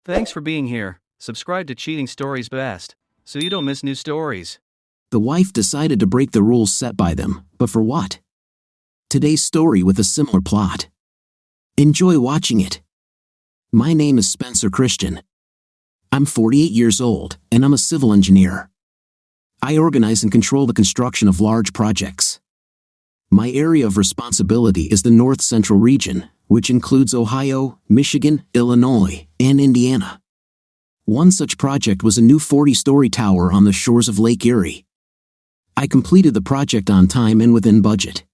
Thanks for being here. Subscribe to Cheating Stories Best, so you don't miss new stories. The wife decided to break the rules set by them, but for what? Today's story with a similar plot. Enjoy watching it. My name is Spencer Christian. I'm 48 years old, and I'm a civil engineer. I organize and control the construction of large projects. My area of responsibility is the North Central region, which includes Ohio, Michigan, Illinois, and Indiana. One such project was a new 40-story tower on the shores of Lake Erie. I completed the project on time and within budget.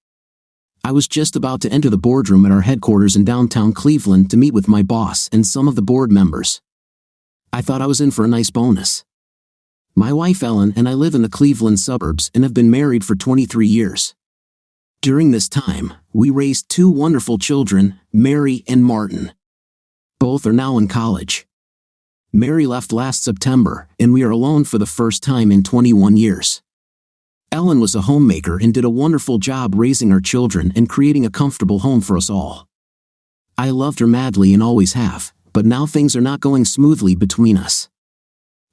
I was just about to enter the boardroom at our headquarters in downtown Cleveland to meet with my boss and some of the board members. I thought I was in for a nice bonus. My wife Ellen and I live in the Cleveland suburbs and have been married for 23 years. During this time, we raised two wonderful children, Mary and Martin. Both are now in college. Mary left last September, and we are alone for the first time in 21 years. Ellen was a homemaker and did a wonderful job raising our children and creating a comfortable home for us all. I loved her madly and always have, but now things are not going smoothly between us.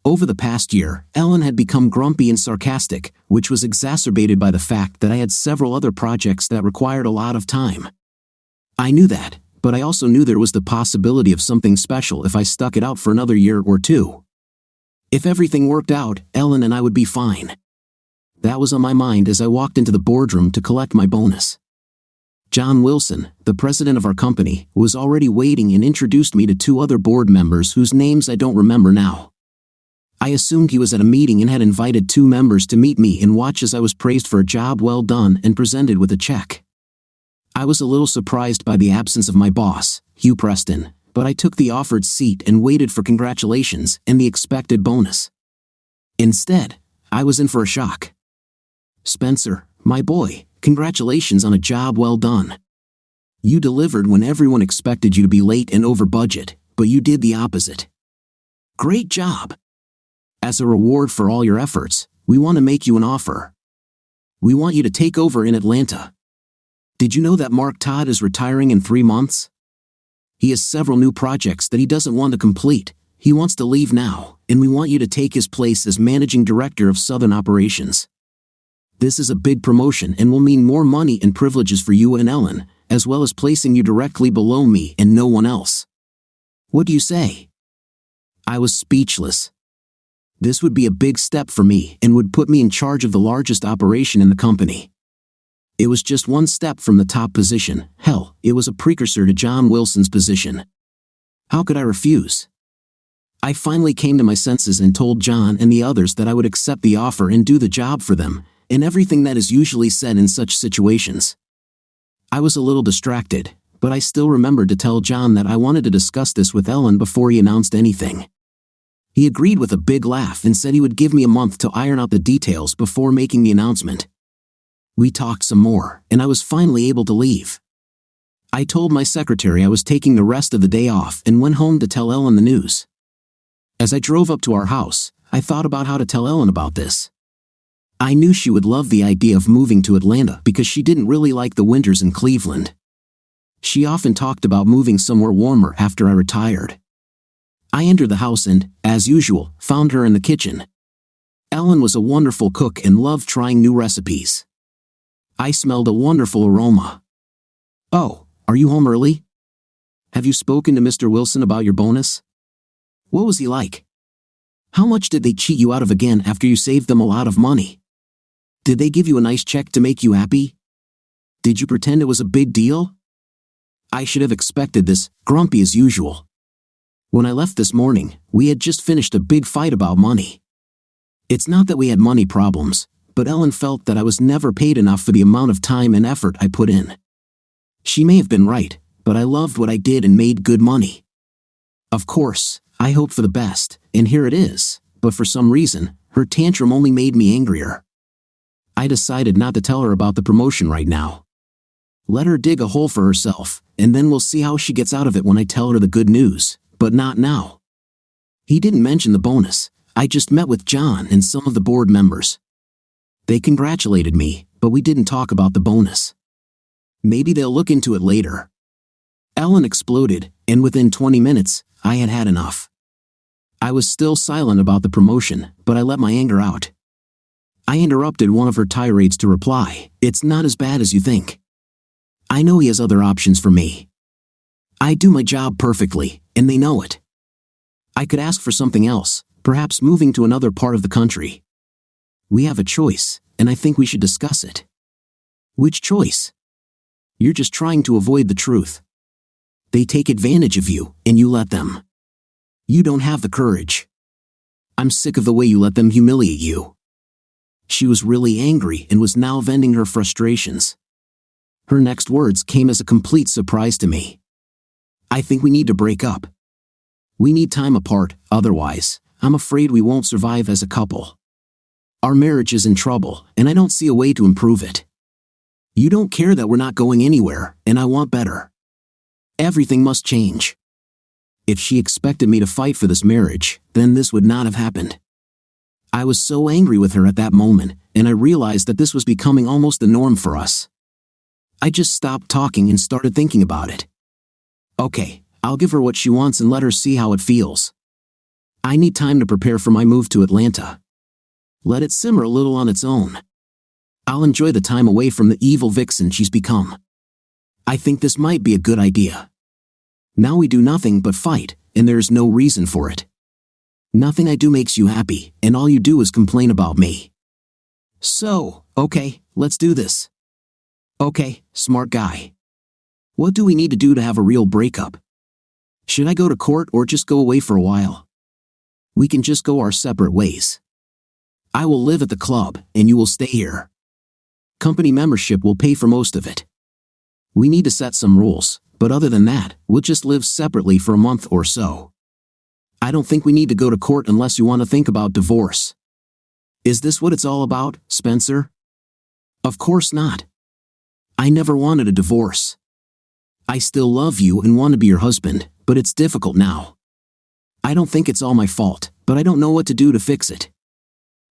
Over the past year, Ellen had become grumpy and sarcastic, which was exacerbated by the fact that I had several other projects that required a lot of time. I knew that, but I also knew there was the possibility of something special if I stuck it out for another year or two. If everything worked out, Ellen and I would be fine. That was on my mind as I walked into the boardroom to collect my bonus. John Wilson, the president of our company, was already waiting and introduced me to two other board members whose names I don't remember now. I assumed he was at a meeting and had invited two members to meet me and watch as I was praised for a job well done and presented with a check. I was a little surprised by the absence of my boss, Hugh Preston, but I took the offered seat and waited for congratulations and the expected bonus. Instead, I was in for a shock. "Spencer, my boy, congratulations on a job well done. You delivered when everyone expected you to be late and over budget, but you did the opposite. Great job. As a reward for all your efforts, we want to make you an offer. We want you to take over in Atlanta. Did you know that Mark Todd is retiring in 3 months? He has several new projects that he doesn't want to complete. He wants to leave now, and we want you to take his place as managing director of Southern Operations. This is a big promotion and will mean more money and privileges for you and Ellen, as well as placing you directly below me and no one else. What do you say?" I was speechless. This would be a big step for me and would put me in charge of the largest operation in the company. It was just one step from the top position. Hell, it was a precursor to John Wilson's position. How could I refuse? I finally came to my senses and told John and the others that I would accept the offer and do the job for them, and everything that is usually said in such situations. I was a little distracted, but I still remembered to tell John that I wanted to discuss this with Ellen before he announced anything. He agreed with a big laugh and said he would give me a month to iron out the details before making the announcement. We talked some more, and I was finally able to leave. I told my secretary I was taking the rest of the day off and went home to tell Ellen the news. As I drove up to our house, I thought about how to tell Ellen about this. I knew she would love the idea of moving to Atlanta because she didn't really like the winters in Cleveland. She often talked about moving somewhere warmer after I retired. I entered the house and, as usual, found her in the kitchen. Ellen was a wonderful cook and loved trying new recipes. I smelled a wonderful aroma. "Oh, are you home early? Have you spoken to Mr. Wilson about your bonus? What was he like? How much did they cheat you out of again after you saved them a lot of money? Did they give you a nice check to make you happy? Did you pretend it was a big deal?" I should have expected this, grumpy as usual. When I left this morning, we had just finished a big fight about money. It's not that we had money problems, but Ellen felt that I was never paid enough for the amount of time and effort I put in. She may have been right, but I loved what I did and made good money. Of course, I hoped for the best, and here it is, but for some reason, her tantrum only made me angrier. I decided not to tell her about the promotion right now. Let her dig a hole for herself, and then we'll see how she gets out of it when I tell her the good news, but not now. He didn't mention the bonus. I just met with John and some of the board members. They congratulated me, but we didn't talk about the bonus. Maybe they'll look into it later. Ellen exploded, and within 20 minutes, I had had enough. I was still silent about the promotion, but I let my anger out. I interrupted one of her tirades to reply, "It's not as bad as you think. I know he has other options for me. I do my job perfectly, and they know it. I could ask for something else, perhaps moving to another part of the country. We have a choice, and I think we should discuss it." "Which choice?" "You're just trying to avoid the truth. They take advantage of you, and you let them. You don't have the courage. I'm sick of the way you let them humiliate you." She was really angry and was now venting her frustrations. Her next words came as a complete surprise to me. "I think we need to break up. We need time apart, otherwise, I'm afraid we won't survive as a couple. Our marriage is in trouble, and I don't see a way to improve it. You don't care that we're not going anywhere, and I want better. Everything must change." If she expected me to fight for this marriage, then this would not have happened. I was so angry with her at that moment, and I realized that this was becoming almost the norm for us. I just stopped talking and started thinking about it. Okay, I'll give her what she wants and let her see how it feels. I need time to prepare for my move to Atlanta. Let it simmer a little on its own. I'll enjoy the time away from the evil vixen she's become. I think this might be a good idea. Now we do nothing but fight, and there's no reason for it. Nothing I do makes you happy, and all you do is complain about me. So, okay, let's do this. Okay, smart guy. What do we need to do to have a real breakup? Should I go to court or just go away for a while? We can just go our separate ways. I will live at the club, and you will stay here. Company membership will pay for most of it. We need to set some rules, but other than that, we'll just live separately for a month or so. I don't think we need to go to court unless you want to think about divorce. Is this what it's all about, Spencer? Of course not. I never wanted a divorce. I still love you and want to be your husband, but it's difficult now. I don't think it's all my fault, but I don't know what to do to fix it.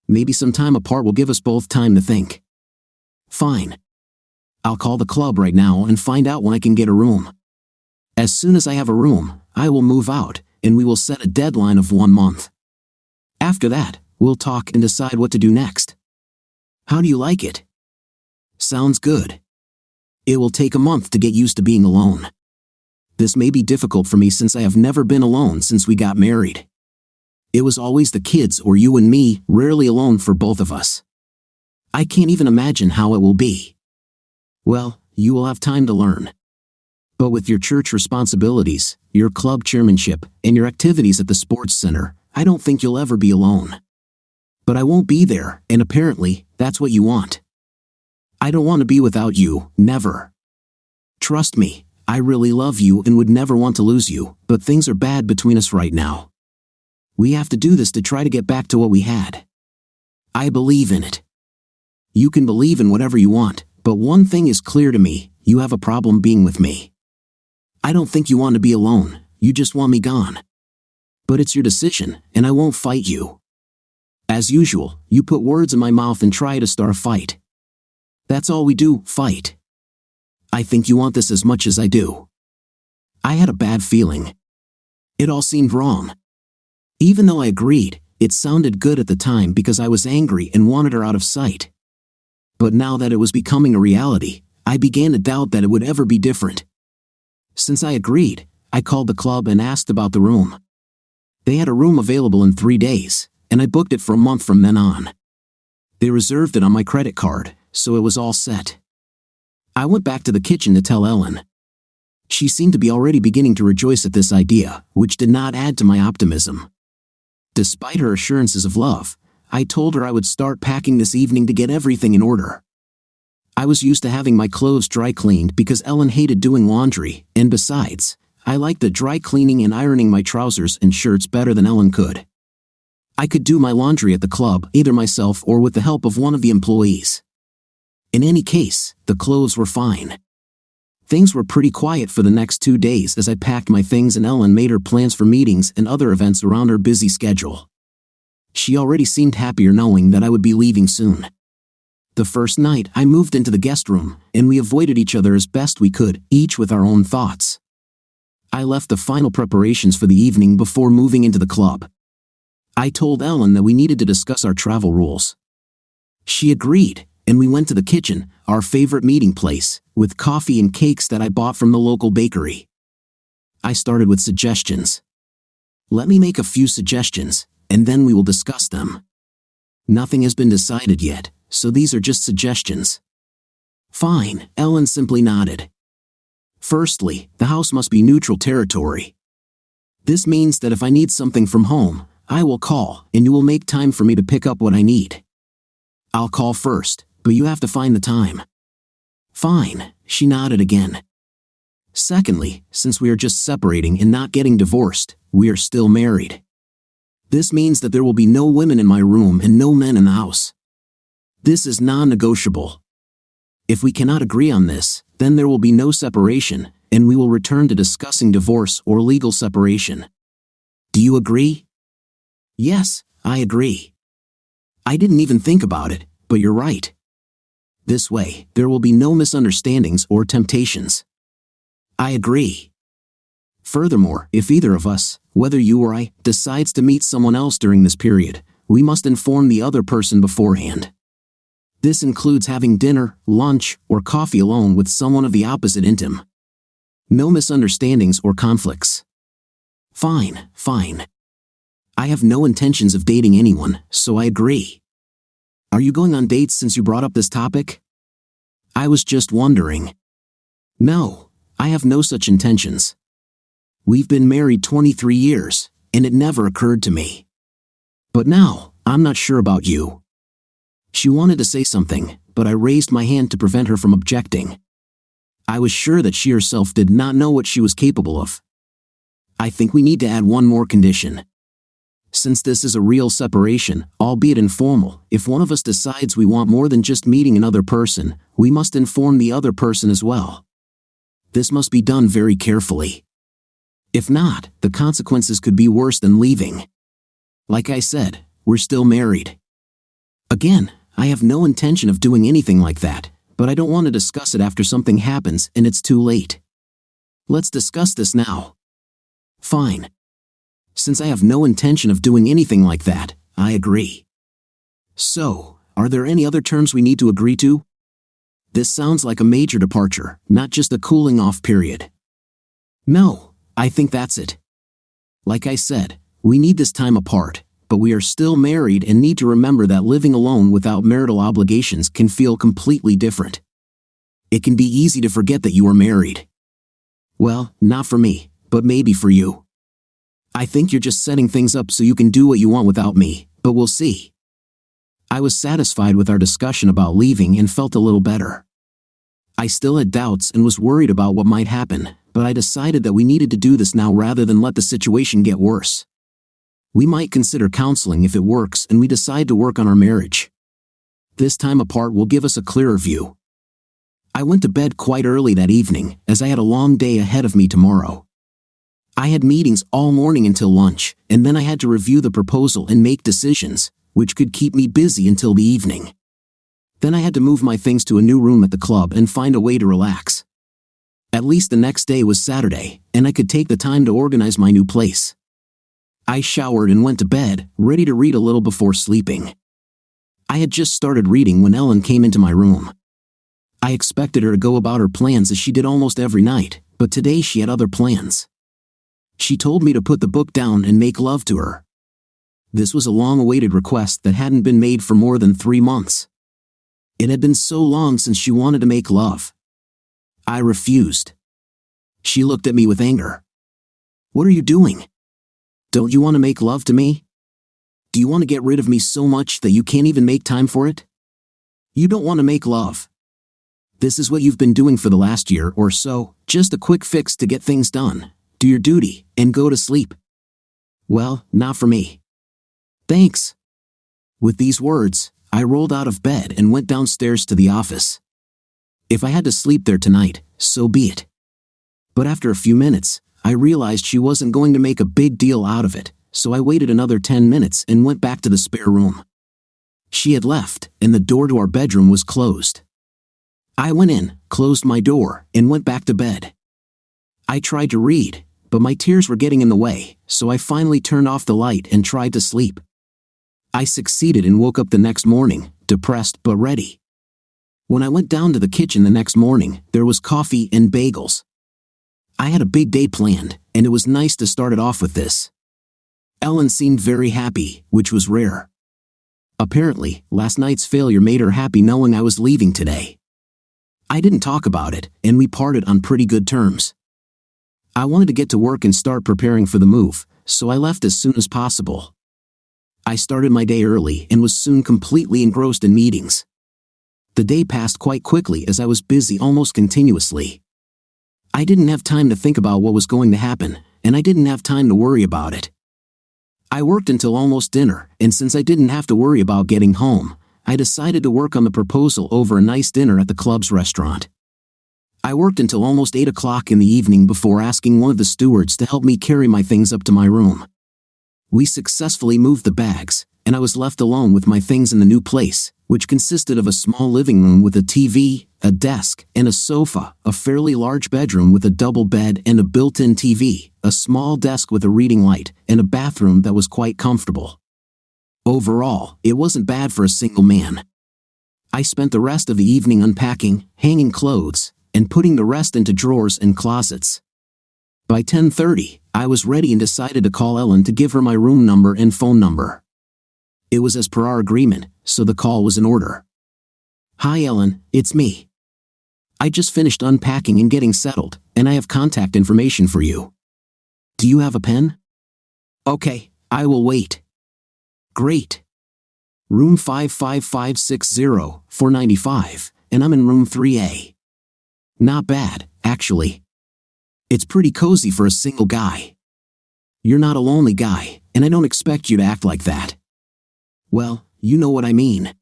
Maybe some time apart will give us both time to think. Fine. I'll call the club right now and find out when I can get a room. As soon as I have a room, I will move out, and we will set a deadline of 1 month. After that, we'll talk and decide what to do next. How do you like it? Sounds good. It will take a month to get used to being alone. This may be difficult for me since I have never been alone since we got married. It was always the kids or you and me, rarely alone for both of us. I can't even imagine how it will be. Well, you will have time to learn. But with your church responsibilities, your club chairmanship, and your activities at the sports center, I don't think you'll ever be alone. But I won't be there, and apparently, that's what you want. I don't want to be without you, never. Trust me, I really love you and would never want to lose you, but things are bad between us right now. We have to do this to try to get back to what we had. I believe in it. You can believe in whatever you want, but one thing is clear to me, you have a problem being with me. I don't think you want to be alone, you just want me gone. But it's your decision, and I won't fight you. As usual, you put words in my mouth and try to start a fight. That's all we do, fight. I think you want this as much as I do. I had a bad feeling. It all seemed wrong. Even though I agreed, it sounded good at the time because I was angry and wanted her out of sight. But now that it was becoming a reality, I began to doubt that it would ever be different. Since I agreed, I called the club and asked about the room. They had a room available in 3 days, and I booked it for a month from then on. They reserved it on my credit card, so it was all set. I went back to the kitchen to tell Ellen. She seemed to be already beginning to rejoice at this idea, which did not add to my optimism. Despite her assurances of love, I told her I would start packing this evening to get everything in order. I was used to having my clothes dry cleaned because Ellen hated doing laundry, and besides, I liked the dry cleaning and ironing my trousers and shirts better than Ellen could. I could do my laundry at the club either myself or with the help of one of the employees. In any case, the clothes were fine. Things were pretty quiet for the next 2 days as I packed my things and Ellen made her plans for meetings and other events around her busy schedule. She already seemed happier knowing that I would be leaving soon. The first night I moved into the guest room, and we avoided each other as best we could, each with our own thoughts. I left the final preparations for the evening before moving into the club. I told Ellen that we needed to discuss our travel rules. She agreed, and we went to the kitchen, our favorite meeting place, with coffee and cakes that I bought from the local bakery. I started with suggestions. Let me make a few suggestions, and then we will discuss them. Nothing has been decided yet, so these are just suggestions. Fine, Ellen simply nodded. Firstly, the house must be neutral territory. This means that if I need something from home, I will call, and you will make time for me to pick up what I need. I'll call first, but you have to find the time. Fine, she nodded again. Secondly, since we are just separating and not getting divorced, we are still married. This means that there will be no women in my room and no men in the house. This is non-negotiable. If we cannot agree on this, then there will be no separation, and we will return to discussing divorce or legal separation. Do you agree? Yes, I agree. I didn't even think about it, but you're right. This way, there will be no misunderstandings or temptations. I agree. Furthermore, if either of us, whether you or I, decides to meet someone else during this period, we must inform the other person beforehand. This includes having dinner, lunch, or coffee alone with someone of the opposite intim. No misunderstandings or conflicts. Fine. I have no intentions of dating anyone, so I agree. Are you going on dates since you brought up this topic? I was just wondering. No, I have no such intentions. We've been married 23 years, and it never occurred to me. But now, I'm not sure about you. She wanted to say something, but I raised my hand to prevent her from objecting. I was sure that she herself did not know what she was capable of. I think we need to add one more condition. Since this is a real separation, albeit informal, if one of us decides we want more than just meeting another person, we must inform the other person as well. This must be done very carefully. If not, the consequences could be worse than leaving. Like I said, we're still married. Again, I have no intention of doing anything like that, but I don't want to discuss it after something happens and it's too late. Let's discuss this now. Fine. Since I have no intention of doing anything like that, I agree. So, are there any other terms we need to agree to? This sounds like a major departure, not just a cooling off period. No, I think that's it. Like I said, we need this time apart, but we are still married and need to remember that living alone without marital obligations can feel completely different. It can be easy to forget that you are married. Well, not for me, but maybe for you. I think you're just setting things up so you can do what you want without me, but we'll see. I was satisfied with our discussion about leaving and felt a little better. I still had doubts and was worried about what might happen, but I decided that we needed to do this now rather than let the situation get worse. We might consider counseling if it works and we decide to work on our marriage. This time apart will give us a clearer view. I went to bed quite early that evening, as I had a long day ahead of me tomorrow. I had meetings all morning until lunch, and then I had to review the proposal and make decisions, which could keep me busy until the evening. Then I had to move my things to a new room at the club and find a way to relax. At least the next day was Saturday, and I could take the time to organize my new place. I showered and went to bed, ready to read a little before sleeping. I had just started reading when Ellen came into my room. I expected her to go about her plans as she did almost every night, but today she had other plans. She told me to put the book down and make love to her. This was a long-awaited request that hadn't been made for more than 3 months. It had been so long since she wanted to make love. I refused. She looked at me with anger. What are you doing? Don't you want to make love to me? Do you want to get rid of me so much that you can't even make time for it? You don't want to make love. This is what you've been doing for the last year or so, just a quick fix to get things done. Do your duty, and go to sleep. Well, not for me. Thanks. With these words, I rolled out of bed and went downstairs to the office. If I had to sleep there tonight, so be it. But after a few minutes, I realized she wasn't going to make a big deal out of it, so I waited another 10 minutes and went back to the spare room. She had left, and the door to our bedroom was closed. I went in, closed my door, and went back to bed. I tried to read, but my tears were getting in the way, so I finally turned off the light and tried to sleep. I succeeded and woke up the next morning, depressed but ready. When I went down to the kitchen the next morning, there was coffee and bagels. I had a big day planned, and it was nice to start it off with this. Ellen seemed very happy, which was rare. Apparently, last night's failure made her happy knowing I was leaving today. I didn't talk about it, and we parted on pretty good terms. I wanted to get to work and start preparing for the move, so I left as soon as possible. I started my day early and was soon completely engrossed in meetings. The day passed quite quickly as I was busy almost continuously. I didn't have time to think about what was going to happen, and I didn't have time to worry about it. I worked until almost dinner, and since I didn't have to worry about getting home, I decided to work on the proposal over a nice dinner at the club's restaurant. I worked until almost 8 o'clock in the evening before asking one of the stewards to help me carry my things up to my room. We successfully moved the bags, and I was left alone with my things in the new place, which consisted of a small living room with a TV, a desk, and a sofa, a fairly large bedroom with a double bed and a built-in TV, a small desk with a reading light, and a bathroom that was quite comfortable. Overall, it wasn't bad for a single man. I spent the rest of the evening unpacking, hanging clothes, and putting the rest into drawers and closets. By 10:30, I was ready and decided to call Ellen to give her my room number and phone number. It was as per our agreement, so the call was in order. "Hi Ellen, it's me. I just finished unpacking and getting settled, and I have contact information for you. Do you have a pen?" "Okay, I will wait." "Great. Room 55560, 495, and I'm in room 3A. Not bad, actually. It's pretty cozy for a single guy. You're not a lonely guy, and I don't expect you to act like that. Well, you know what I mean.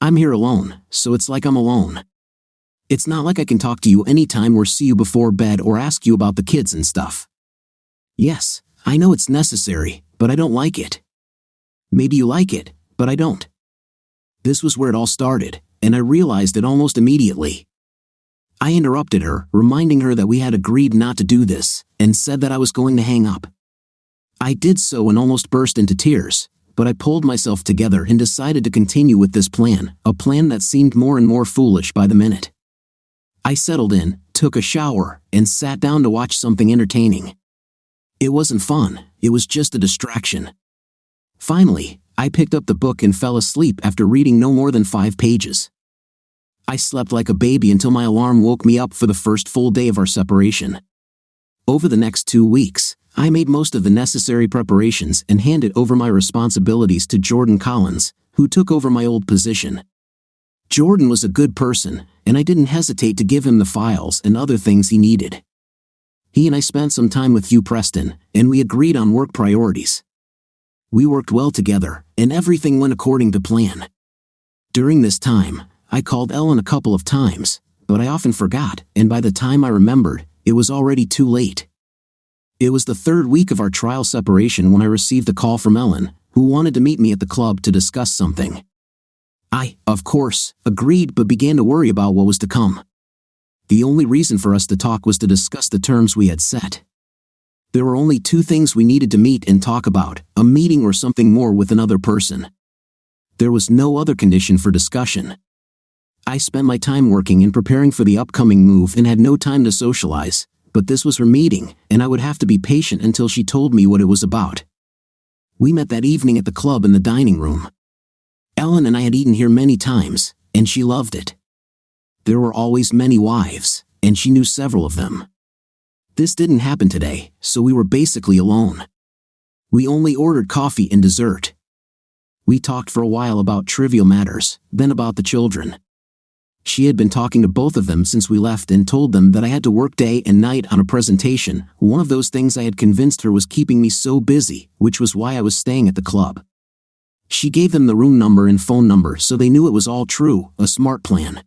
I'm here alone, so it's like I'm alone. It's not like I can talk to you anytime or see you before bed or ask you about the kids and stuff. Yes, I know it's necessary, but I don't like it. Maybe you like it, but I don't." This was where it all started, and I realized it almost immediately. I interrupted her, reminding her that we had agreed not to do this, and said that I was going to hang up. I did so and almost burst into tears, but I pulled myself together and decided to continue with this plan, a plan that seemed more and more foolish by the minute. I settled in, took a shower, and sat down to watch something entertaining. It wasn't fun, it was just a distraction. Finally, I picked up the book and fell asleep after reading no more than 5 pages. I slept like a baby until my alarm woke me up for the first full day of our separation. Over the next 2 weeks, I made most of the necessary preparations and handed over my responsibilities to Jordan Collins, who took over my old position. Jordan was a good person, and I didn't hesitate to give him the files and other things he needed. He and I spent some time with Hugh Preston, and we agreed on work priorities. We worked well together, and everything went according to plan. During this time, I called Ellen a couple of times, but I often forgot, and by the time I remembered, it was already too late. It was the 3rd week of our trial separation when I received a call from Ellen, who wanted to meet me at the club to discuss something. I, of course, agreed but began to worry about what was to come. The only reason for us to talk was to discuss the terms we had set. There were only 2 things we needed to meet and talk about, a meeting or something more with another person. There was no other condition for discussion. I spent my time working and preparing for the upcoming move and had no time to socialize, but this was her meeting, and I would have to be patient until she told me what it was about. We met that evening at the club in the dining room. Ellen and I had eaten here many times, and she loved it. There were always many wives, and she knew several of them. This didn't happen today, so we were basically alone. We only ordered coffee and dessert. We talked for a while about trivial matters, then about the children. She had been talking to both of them since we left and told them that I had to work day and night on a presentation, one of those things I had convinced her was keeping me so busy, which was why I was staying at the club. She gave them the room number and phone number so they knew it was all true, a smart plan.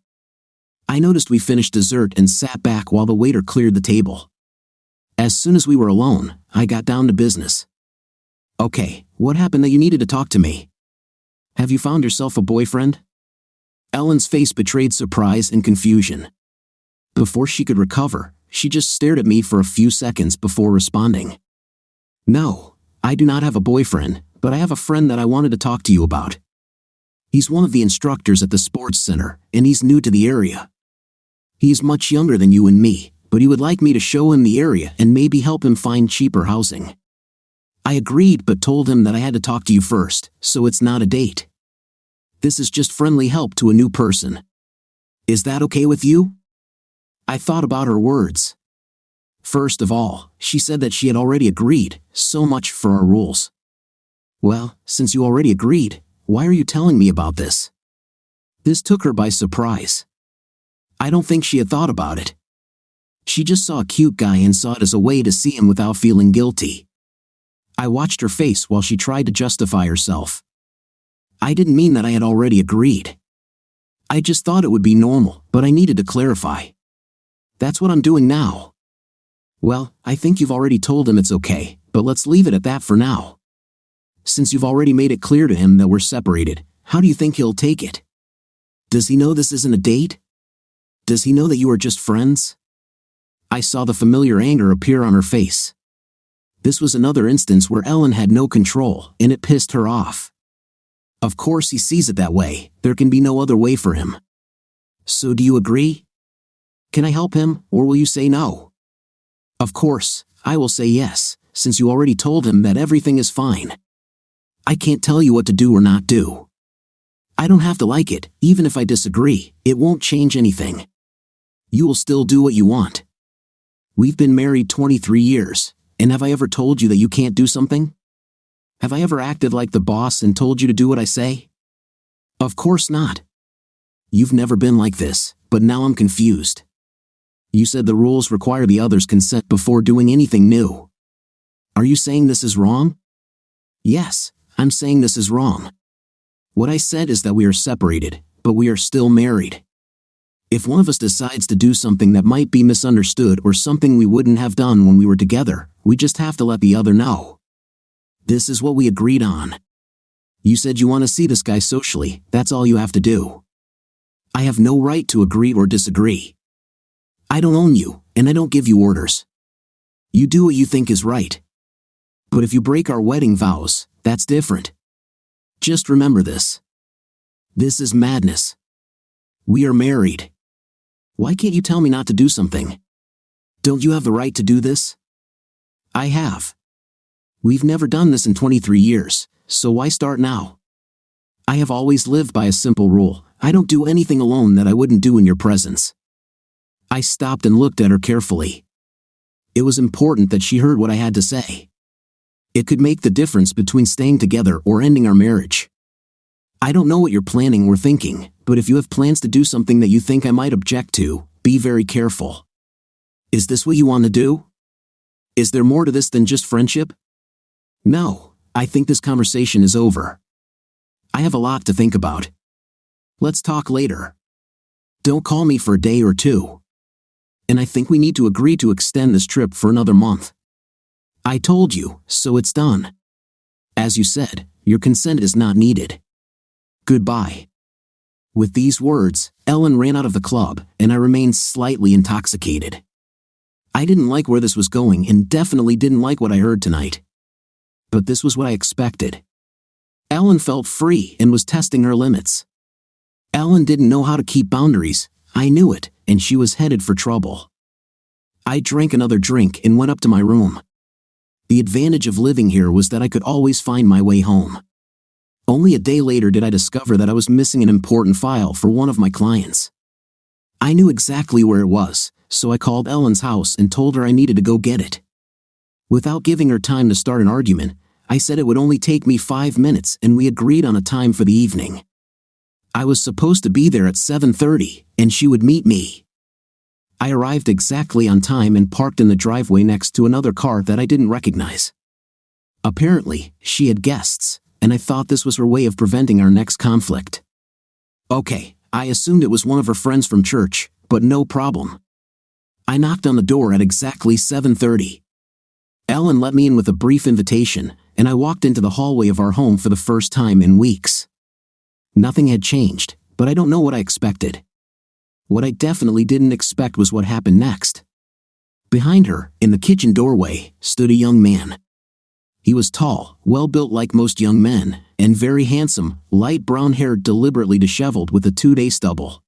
I noticed we finished dessert and sat back while the waiter cleared the table. As soon as we were alone, I got down to business. "Okay, what happened that you needed to talk to me? Have you found yourself a boyfriend?" Ellen's face betrayed surprise and confusion. Before she could recover, she just stared at me for a few seconds before responding. "No, I do not have a boyfriend, but but I have a friend that I wanted to talk to you about. He's one of the instructors at the sports center, and he's new to the area. He's much younger than you and me, but he would like me to show him the area and maybe help him find cheaper housing. I agreed but told him that I had to talk to you first, so it's not a date. This is just friendly help to a new person. Is that okay with you? I thought about her words. First of all, she said that she had already agreed, so much for our rules. Well, since you already agreed, why are you telling me about this? This took her by surprise. I don't think she had thought about it. She just saw a cute guy and saw it as a way to see him without feeling guilty. I watched her face while she tried to justify herself. I didn't mean that I had already agreed. I just thought it would be normal, but I needed to clarify. That's what I'm doing now. Well, I think you've already told him it's okay, but let's leave it at that for now. Since you've already made it clear to him that we're separated, how do you think he'll take it? Does he know this isn't a date? Does he know that you are just friends? I saw the familiar anger appear on her face. This was another instance where Ellen had no control, and it pissed her off. Of course he sees it that way, there can be no other way for him. So do you agree? Can I help him, or will you say no? Of course, I will say yes, since you already told him that everything is fine. I can't tell you what to do or not do. I don't have to like it, even if I disagree, it won't change anything. You will still do what you want. We've been married 23 years, and have I ever told you that you can't do something? Have I ever acted like the boss and told you to do what I say? Of course not. You've never been like this, but now I'm confused. You said the rules require the other's consent before doing anything new. Are you saying this is wrong? Yes, I'm saying this is wrong. What I said is that we are separated, but we are still married. If one of us decides to do something that might be misunderstood or something we wouldn't have done when we were together, we just have to let the other know. This is what we agreed on. You said you want to see this guy socially, that's all you have to do. I have no right to agree or disagree. I don't own you, and I don't give you orders. You do what you think is right. But if you break our wedding vows, that's different. Just remember this. This is madness. We are married. Why can't you tell me not to do something? Don't you have the right to do this? I have. We've never done this in 23 years, so why start now? I have always lived by a simple rule. I don't do anything alone that I wouldn't do in your presence. I stopped and looked at her carefully. It was important that she heard what I had to say. It could make the difference between staying together or ending our marriage. I don't know what you're planning or thinking, but if you have plans to do something that you think I might object to, be very careful. Is this what you want to do? Is there more to this than just friendship? No, I think this conversation is over. I have a lot to think about. Let's talk later. Don't call me for a day or two. And I think we need to agree to extend this trip for another month. I told you, so it's done. As you said, your consent is not needed. Goodbye. With these words, Ellen ran out of the club, and I remained slightly intoxicated. I didn't like where this was going and definitely didn't like what I heard tonight. But this was what I expected. Ellen felt free and was testing her limits. Ellen didn't know how to keep boundaries, I knew it, and she was headed for trouble. I drank another drink and went up to my room. The advantage of living here was that I could always find my way home. Only a day later did I discover that I was missing an important file for one of my clients. I knew exactly where it was, so I called Ellen's house and told her I needed to go get it. Without giving her time to start an argument, I said it would only take me 5 minutes and we agreed on a time for the evening. I was supposed to be there at 7:30, and she would meet me. I arrived exactly on time and parked in the driveway next to another car that I didn't recognize. Apparently, she had guests, and I thought this was her way of preventing our next conflict. Okay, I assumed it was one of her friends from church, but no problem. I knocked on the door at exactly 7:30. Ellen let me in with a brief invitation, and I walked into the hallway of our home for the first time in weeks. Nothing had changed, but I don't know what I expected. What I definitely didn't expect was what happened next. Behind her, in the kitchen doorway, stood a young man. He was tall, well-built like most young men, and very handsome, light brown hair deliberately disheveled with a 2-day stubble.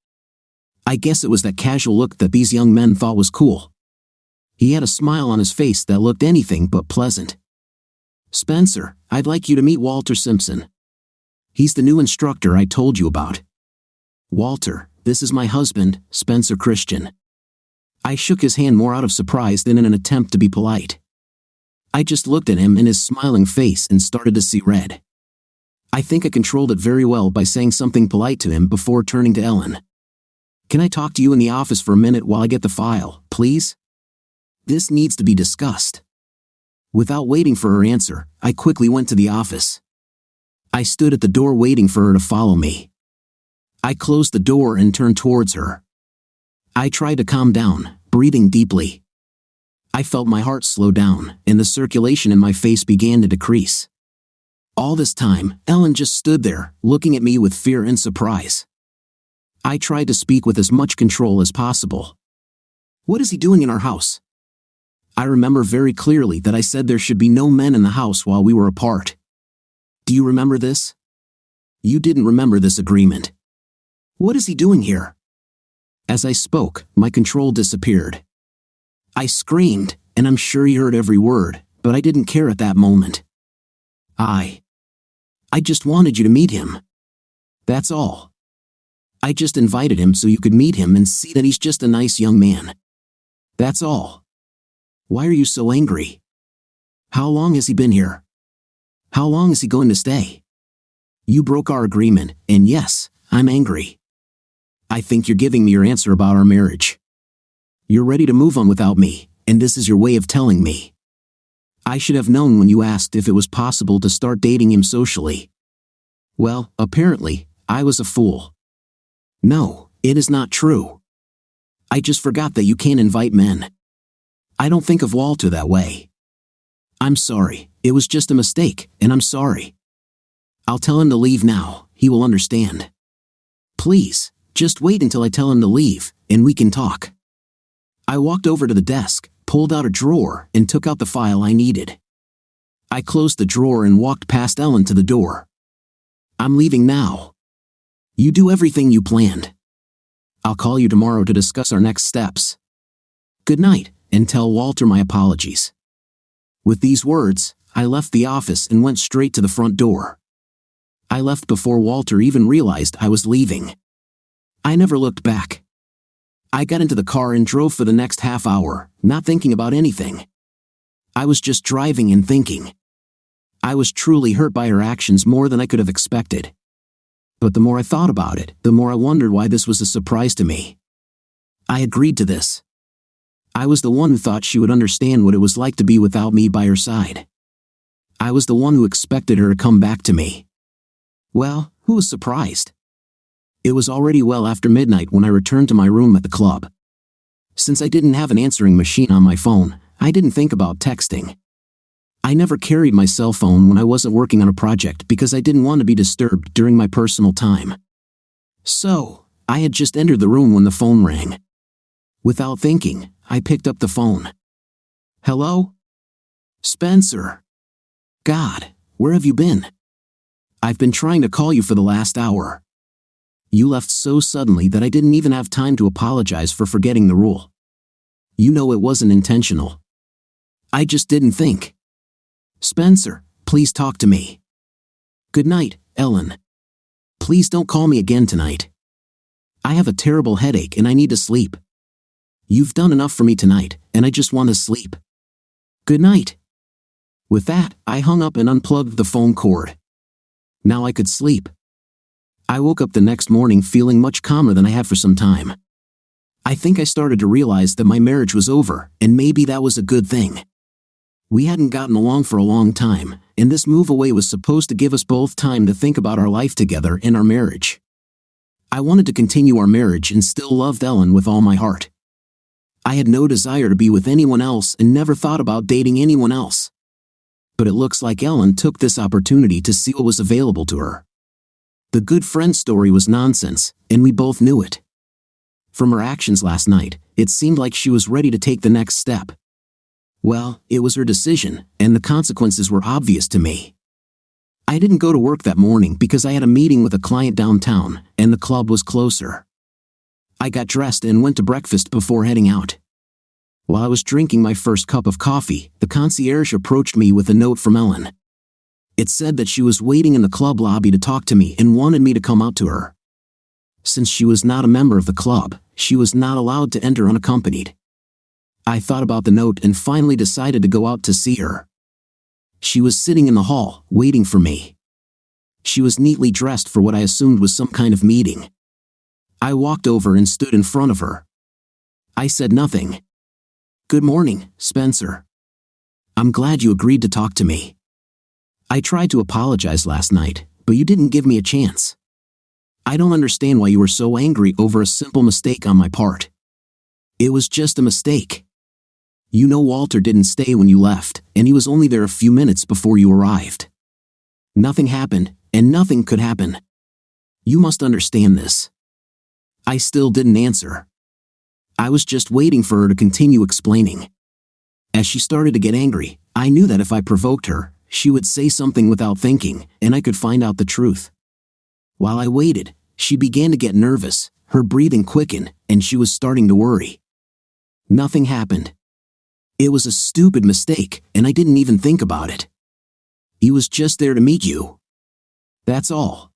I guess it was that casual look that these young men thought was cool. He had a smile on his face that looked anything but pleasant. "Spencer, I'd like you to meet Walter Simpson. He's the new instructor I told you about." "Walter, this is my husband, Spencer Christian." I shook his hand more out of surprise than in an attempt to be polite. I just looked at him in his smiling face and started to see red. I think I controlled it very well by saying something polite to him before turning to Ellen. "Can I talk to you in the office for a minute while I get the file, please? This needs to be discussed." Without waiting for her answer, I quickly went to the office. I stood at the door waiting for her to follow me. I closed the door and turned towards her. I tried to calm down, breathing deeply. I felt my heart slow down, and the circulation in my face began to decrease. All this time, Ellen just stood there, looking at me with fear and surprise. I tried to speak with as much control as possible. "What is he doing in our house?" I remember very clearly that I said there should be no men in the house while we were apart. "Do you remember this?" "You didn't remember this agreement." "What is he doing here?" As I spoke, my control disappeared. I screamed, and I'm sure you heard every word, but I didn't care at that moment. I just wanted you to meet him. That's all. I just invited him so you could meet him and see that he's just a nice young man. That's all. Why are you so angry? How long has he been here? How long is he going to stay? You broke our agreement, and yes, I'm angry. I think you're giving me your answer about our marriage. You're ready to move on without me, and this is your way of telling me. I should have known when you asked if it was possible to start dating him socially. Well, apparently, I was a fool. No, it is not true. I just forgot that you can't invite men. I don't think of Walter that way. I'm sorry, it was just a mistake, and I'm sorry. I'll tell him to leave now, he will understand. Please, just wait until I tell him to leave, and we can talk. I walked over to the desk, pulled out a drawer, and took out the file I needed. I closed the drawer and walked past Ellen to the door. I'm leaving now. You do everything you planned. I'll call you tomorrow to discuss our next steps. Good night, and tell Walter my apologies. With these words, I left the office and went straight to the front door. I left before Walter even realized I was leaving. I never looked back. I got into the car and drove for the next half hour, not thinking about anything. I was just driving and thinking. I was truly hurt by her actions more than I could have expected. But the more I thought about it, the more I wondered why this was a surprise to me. I agreed to this. I was the one who thought she would understand what it was like to be without me by her side. I was the one who expected her to come back to me. Well, who was surprised? It was already well after midnight when I returned to my room at the club. Since I didn't have an answering machine on my phone, I didn't think about texting. I never carried my cell phone when I wasn't working on a project because I didn't want to be disturbed during my personal time. So, I had just entered the room when the phone rang. Without thinking, I picked up the phone. Hello? Spencer. God, where have you been? I've been trying to call you for the last hour. You left so suddenly that I didn't even have time to apologize for forgetting the rule. You know it wasn't intentional. I just didn't think. Spencer, please talk to me. Good night, Ellen. Please don't call me again tonight. I have a terrible headache and I need to sleep. You've done enough for me tonight, and I just want to sleep. Good night. With that, I hung up and unplugged the phone cord. Now I could sleep. I woke up the next morning feeling much calmer than I had for some time. I think I started to realize that my marriage was over, and maybe that was a good thing. We hadn't gotten along for a long time, and this move away was supposed to give us both time to think about our life together and our marriage. I wanted to continue our marriage and still loved Ellen with all my heart. I had no desire to be with anyone else and never thought about dating anyone else. But it looks like Ellen took this opportunity to see what was available to her. The good friend story was nonsense, and we both knew it. From her actions last night, it seemed like she was ready to take the next step. Well, it was her decision, and the consequences were obvious to me. I didn't go to work that morning because I had a meeting with a client downtown, and the club was closer. I got dressed and went to breakfast before heading out. While I was drinking my first cup of coffee, the concierge approached me with a note from Ellen. It said that she was waiting in the club lobby to talk to me and wanted me to come out to her. Since she was not a member of the club, she was not allowed to enter unaccompanied. I thought about the note and finally decided to go out to see her. She was sitting in the hall, waiting for me. She was neatly dressed for what I assumed was some kind of meeting. I walked over and stood in front of her. I said nothing. "Good morning, Spencer. I'm glad you agreed to talk to me. I tried to apologize last night, but you didn't give me a chance. I don't understand why you were so angry over a simple mistake on my part. It was just a mistake. You know Walter didn't stay when you left, and he was only there a few minutes before you arrived. Nothing happened, and nothing could happen. You must understand this." I still didn't answer. I was just waiting for her to continue explaining. As she started to get angry, I knew that if I provoked her, she would say something without thinking, and I could find out the truth. While I waited, she began to get nervous, her breathing quickened, and she was starting to worry. Nothing happened. It was a stupid mistake, and I didn't even think about it. He was just there to meet you. That's all.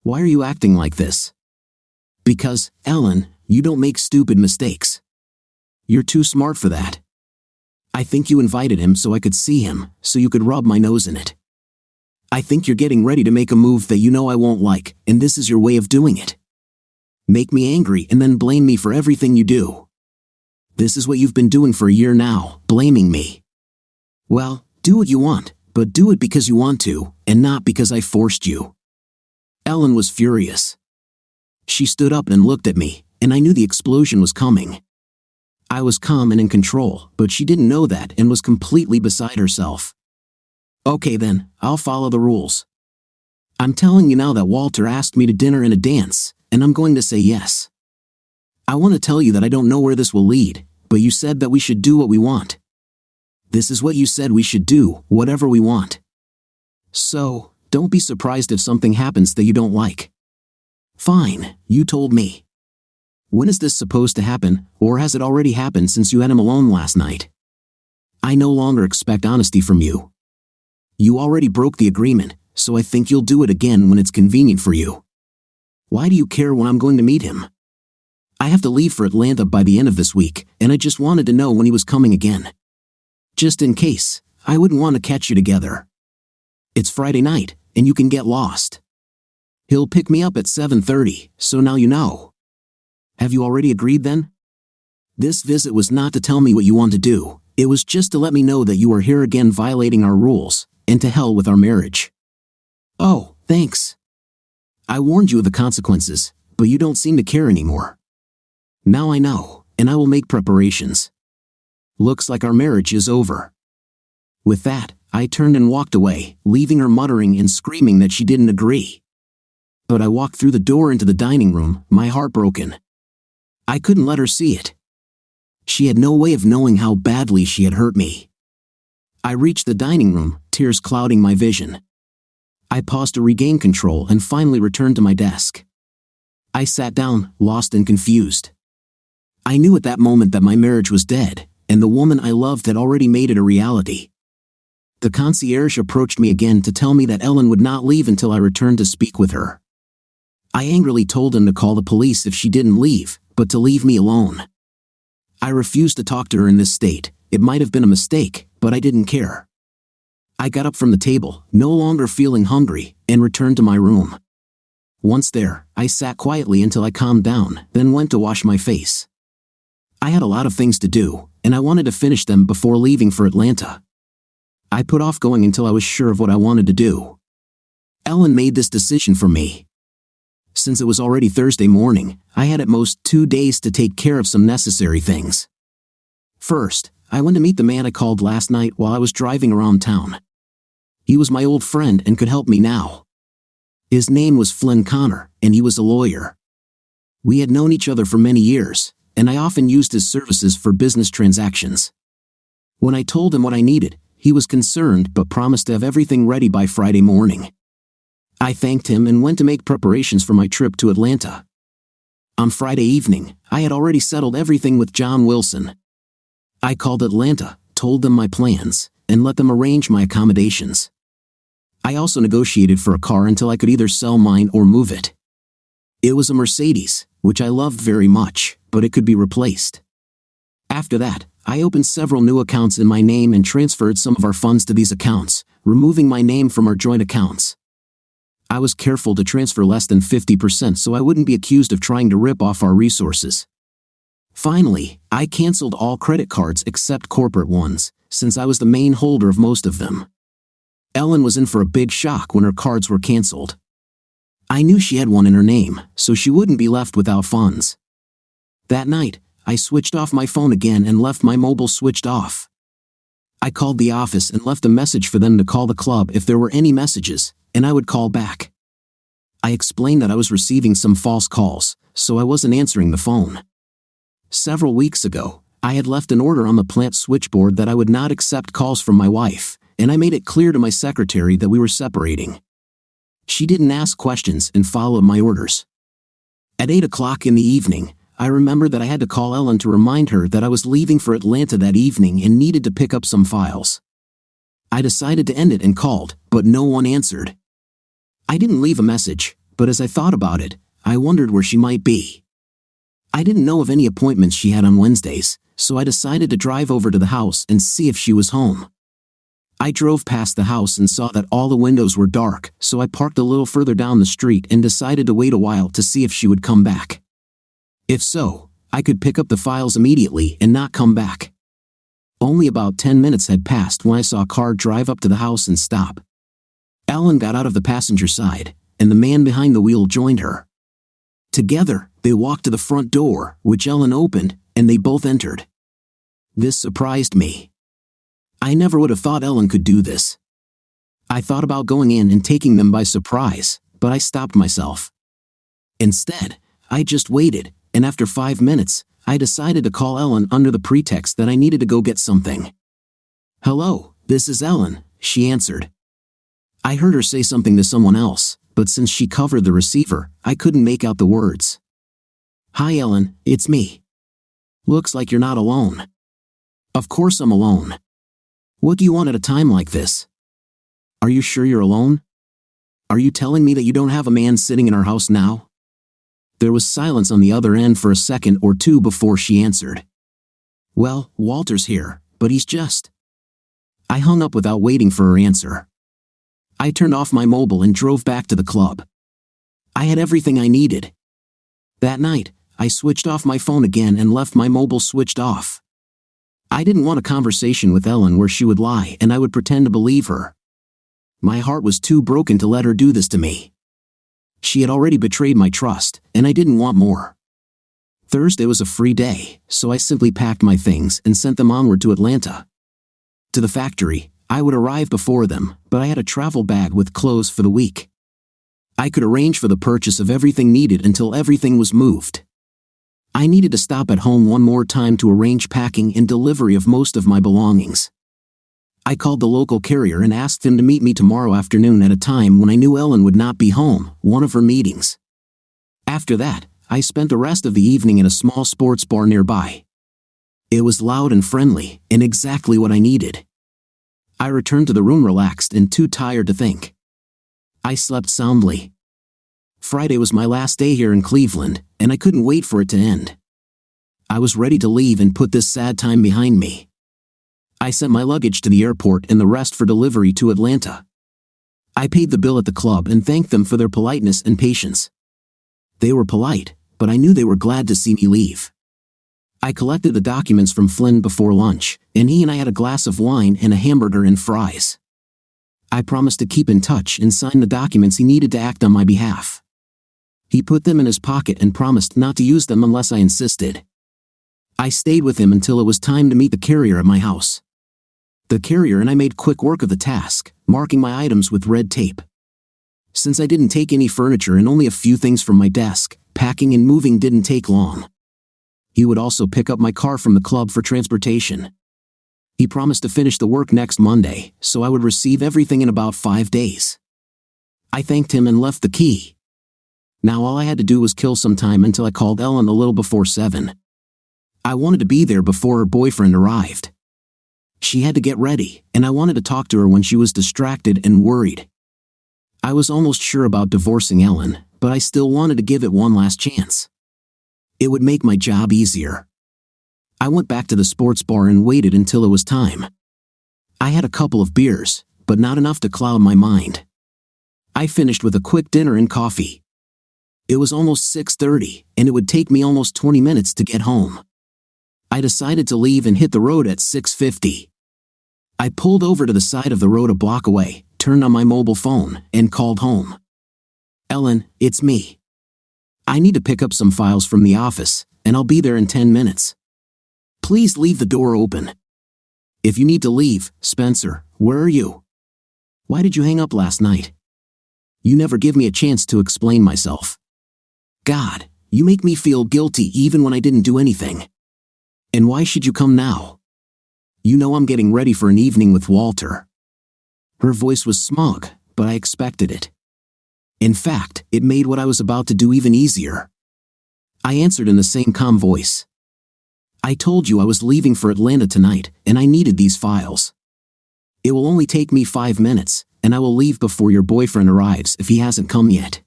Why are you acting like this? Because, Ellen, you don't make stupid mistakes. You're too smart for that. I think you invited him so I could see him, so you could rub my nose in it. I think you're getting ready to make a move that you know I won't like, and this is your way of doing it. Make me angry and then blame me for everything you do. This is what you've been doing for a year now, blaming me. Well, do what you want, but do it because you want to, and not because I forced you. Ellen was furious. She stood up and looked at me, and I knew the explosion was coming. I was calm and in control, but she didn't know that and was completely beside herself. Okay then, I'll follow the rules. I'm telling you now that Walter asked me to dinner and a dance, and I'm going to say yes. I want to tell you that I don't know where this will lead, but you said that we should do what we want. This is what you said we should do, whatever we want. So, don't be surprised if something happens that you don't like. Fine, you told me. When is this supposed to happen, or has it already happened since you had him alone last night? I no longer expect honesty from you. You already broke the agreement, so I think you'll do it again when it's convenient for you. Why do you care when I'm going to meet him? I have to leave for Atlanta by the end of this week, and I just wanted to know when he was coming again. Just in case, I wouldn't want to catch you together. It's Friday night, and you can get lost. He'll pick me up at 7:30, so now you know. Have you already agreed then? This visit was not to tell me what you want to do, it was just to let me know that you are here again violating our rules, and to hell with our marriage. Oh, thanks. I warned you of the consequences, but you don't seem to care anymore. Now I know, and I will make preparations. Looks like our marriage is over. With that, I turned and walked away, leaving her muttering and screaming that she didn't agree. But I walked through the door into the dining room, my heart broken. I couldn't let her see it. She had no way of knowing how badly she had hurt me. I reached the dining room, tears clouding my vision. I paused to regain control and finally returned to my desk. I sat down, lost and confused. I knew at that moment that my marriage was dead, and the woman I loved had already made it a reality. The concierge approached me again to tell me that Ellen would not leave until I returned to speak with her. I angrily told him to call the police if she didn't leave, but to leave me alone. I refused to talk to her in this state. It might have been a mistake, but I didn't care. I got up from the table, no longer feeling hungry, and returned to my room. Once there, I sat quietly until I calmed down, then went to wash my face. I had a lot of things to do, and I wanted to finish them before leaving for Atlanta. I put off going until I was sure of what I wanted to do. Ellen made this decision for me. Since it was already Thursday morning, I had at most 2 days to take care of some necessary things. First, I went to meet the man I called last night while I was driving around town. He was my old friend and could help me now. His name was Flynn Connor, and he was a lawyer. We had known each other for many years, and I often used his services for business transactions. When I told him what I needed, he was concerned but promised to have everything ready by Friday morning. I thanked him and went to make preparations for my trip to Atlanta. On Friday evening, I had already settled everything with John Wilson. I called Atlanta, told them my plans, and let them arrange my accommodations. I also negotiated for a car until I could either sell mine or move it. It was a Mercedes, which I loved very much, but it could be replaced. After that, I opened several new accounts in my name and transferred some of our funds to these accounts, removing my name from our joint accounts. I was careful to transfer less than 50% so I wouldn't be accused of trying to rip off our resources. Finally, I canceled all credit cards except corporate ones, since I was the main holder of most of them. Ellen was in for a big shock when her cards were canceled. I knew she had one in her name, so she wouldn't be left without funds. That night, I switched off my phone again and left my mobile switched off. I called the office and left a message for them to call the club if there were any messages, and I would call back. I explained that I was receiving some false calls, so I wasn't answering the phone. Several weeks ago, I had left an order on the plant switchboard that I would not accept calls from my wife, and I made it clear to my secretary that we were separating. She didn't ask questions and followed my orders. At 8 o'clock in the evening, I remembered that I had to call Ellen to remind her that I was leaving for Atlanta that evening and needed to pick up some files. I decided to end it and called, but no one answered. I didn't leave a message, but as I thought about it, I wondered where she might be. I didn't know of any appointments she had on Wednesdays, so I decided to drive over to the house and see if she was home. I drove past the house and saw that all the windows were dark, so I parked a little further down the street and decided to wait a while to see if she would come back. If so, I could pick up the files immediately and not come back. Only about 10 minutes had passed when I saw a car drive up to the house and stop. Ellen got out of the passenger side, and the man behind the wheel joined her. Together, they walked to the front door, which Ellen opened, and they both entered. This surprised me. I never would have thought Ellen could do this. I thought about going in and taking them by surprise, but I stopped myself. Instead, I just waited, and after 5 minutes, I decided to call Ellen under the pretext that I needed to go get something. "Hello, this is Ellen," she answered. I heard her say something to someone else, but since she covered the receiver, I couldn't make out the words. "Hi Ellen, it's me. Looks like you're not alone." "Of course I'm alone. What do you want at a time like this? Are you sure you're alone? Are you telling me that you don't have a man sitting in our house now?" There was silence on the other end for a second or two before she answered. "Well, Walter's here, but he's just..." I hung up without waiting for her answer. I turned off my mobile and drove back to the club. I had everything I needed. That night, I switched off my phone again and left my mobile switched off. I didn't want a conversation with Ellen where she would lie and I would pretend to believe her. My heart was too broken to let her do this to me. She had already betrayed my trust, and I didn't want more. Thursday was a free day, so I simply packed my things and sent them onward to Atlanta. To the factory, I would arrive before them, but I had a travel bag with clothes for the week. I could arrange for the purchase of everything needed until everything was moved. I needed to stop at home one more time to arrange packing and delivery of most of my belongings. I called the local carrier and asked him to meet me tomorrow afternoon at a time when I knew Ellen would not be home, one of her meetings. After that, I spent the rest of the evening in a small sports bar nearby. It was loud and friendly, and exactly what I needed. I returned to the room relaxed and too tired to think. I slept soundly. Friday was my last day here in Cleveland, and I couldn't wait for it to end. I was ready to leave and put this sad time behind me. I sent my luggage to the airport and the rest for delivery to Atlanta. I paid the bill at the club and thanked them for their politeness and patience. They were polite, but I knew they were glad to see me leave. I collected the documents from Flynn before lunch, and he and I had a glass of wine and a hamburger and fries. I promised to keep in touch and sign the documents he needed to act on my behalf. He put them in his pocket and promised not to use them unless I insisted. I stayed with him until it was time to meet the carrier at my house. The carrier and I made quick work of the task, marking my items with red tape. Since I didn't take any furniture and only a few things from my desk, packing and moving didn't take long. He would also pick up my car from the club for transportation. He promised to finish the work next Monday, so I would receive everything in about 5 days. I thanked him and left the key. Now all I had to do was kill some time until I called Ellen a little before 7. I wanted to be there before her boyfriend arrived. She had to get ready, and I wanted to talk to her when she was distracted and worried. I was almost sure about divorcing Ellen, but I still wanted to give it one last chance. It would make my job easier. I went back to the sports bar and waited until it was time. I had a couple of beers, but not enough to cloud my mind. I finished with a quick dinner and coffee. It was almost 6:30, and it would take me almost 20 minutes to get home. I decided to leave and hit the road at 6:50. I pulled over to the side of the road a block away, turned on my mobile phone, and called home. Ellen, it's me. I need to pick up some files from the office, and I'll be there in 10 minutes. Please leave the door open. If you need to leave, Spencer, where are you? Why did you hang up last night? You never give me a chance to explain myself. God, you make me feel guilty even when I didn't do anything. And why should you come now? You know I'm getting ready for an evening with Walter. Her voice was smug, but I expected it. In fact, it made what I was about to do even easier. I answered in the same calm voice. I told you I was leaving for Atlanta tonight, and I needed these files. It will only take me 5 minutes, and I will leave before your boyfriend arrives if he hasn't come yet.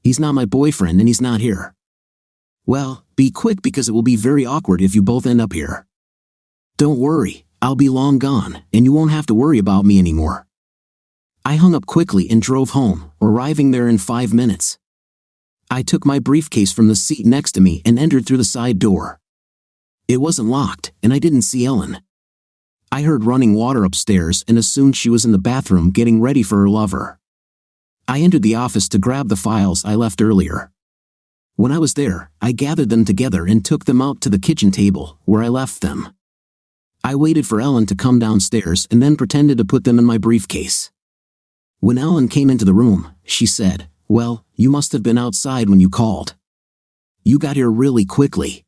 He's not my boyfriend and he's not here. Well, be quick because it will be very awkward if you both end up here. Don't worry, I'll be long gone, and you won't have to worry about me anymore. I hung up quickly and drove home, arriving there in 5 minutes. I took my briefcase from the seat next to me and entered through the side door. It wasn't locked, and I didn't see Ellen. I heard running water upstairs and assumed she was in the bathroom getting ready for her lover. I entered the office to grab the files I left earlier. When I was there, I gathered them together and took them out to the kitchen table, where I left them. I waited for Ellen to come downstairs and then pretended to put them in my briefcase. When Ellen came into the room, she said, "Well, you must have been outside when you called. You got here really quickly.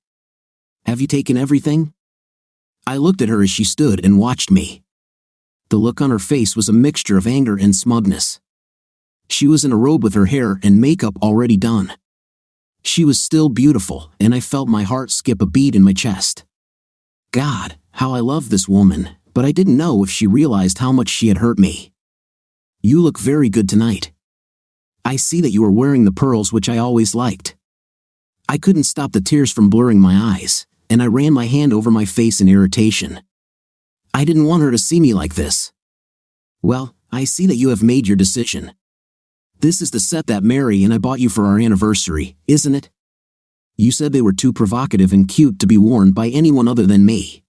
Have you taken everything?" I looked at her as she stood and watched me. The look on her face was a mixture of anger and smugness. She was in a robe with her hair and makeup already done. She was still beautiful, and I felt my heart skip a beat in my chest. God, how I loved this woman, but I didn't know if she realized how much she had hurt me. You look very good tonight. I see that you are wearing the pearls which I always liked. I couldn't stop the tears from blurring my eyes, and I ran my hand over my face in irritation. I didn't want her to see me like this. Well, I see that you have made your decision. This is the set that Mary and I bought you for our anniversary, isn't it? You said they were too provocative and cute to be worn by anyone other than me.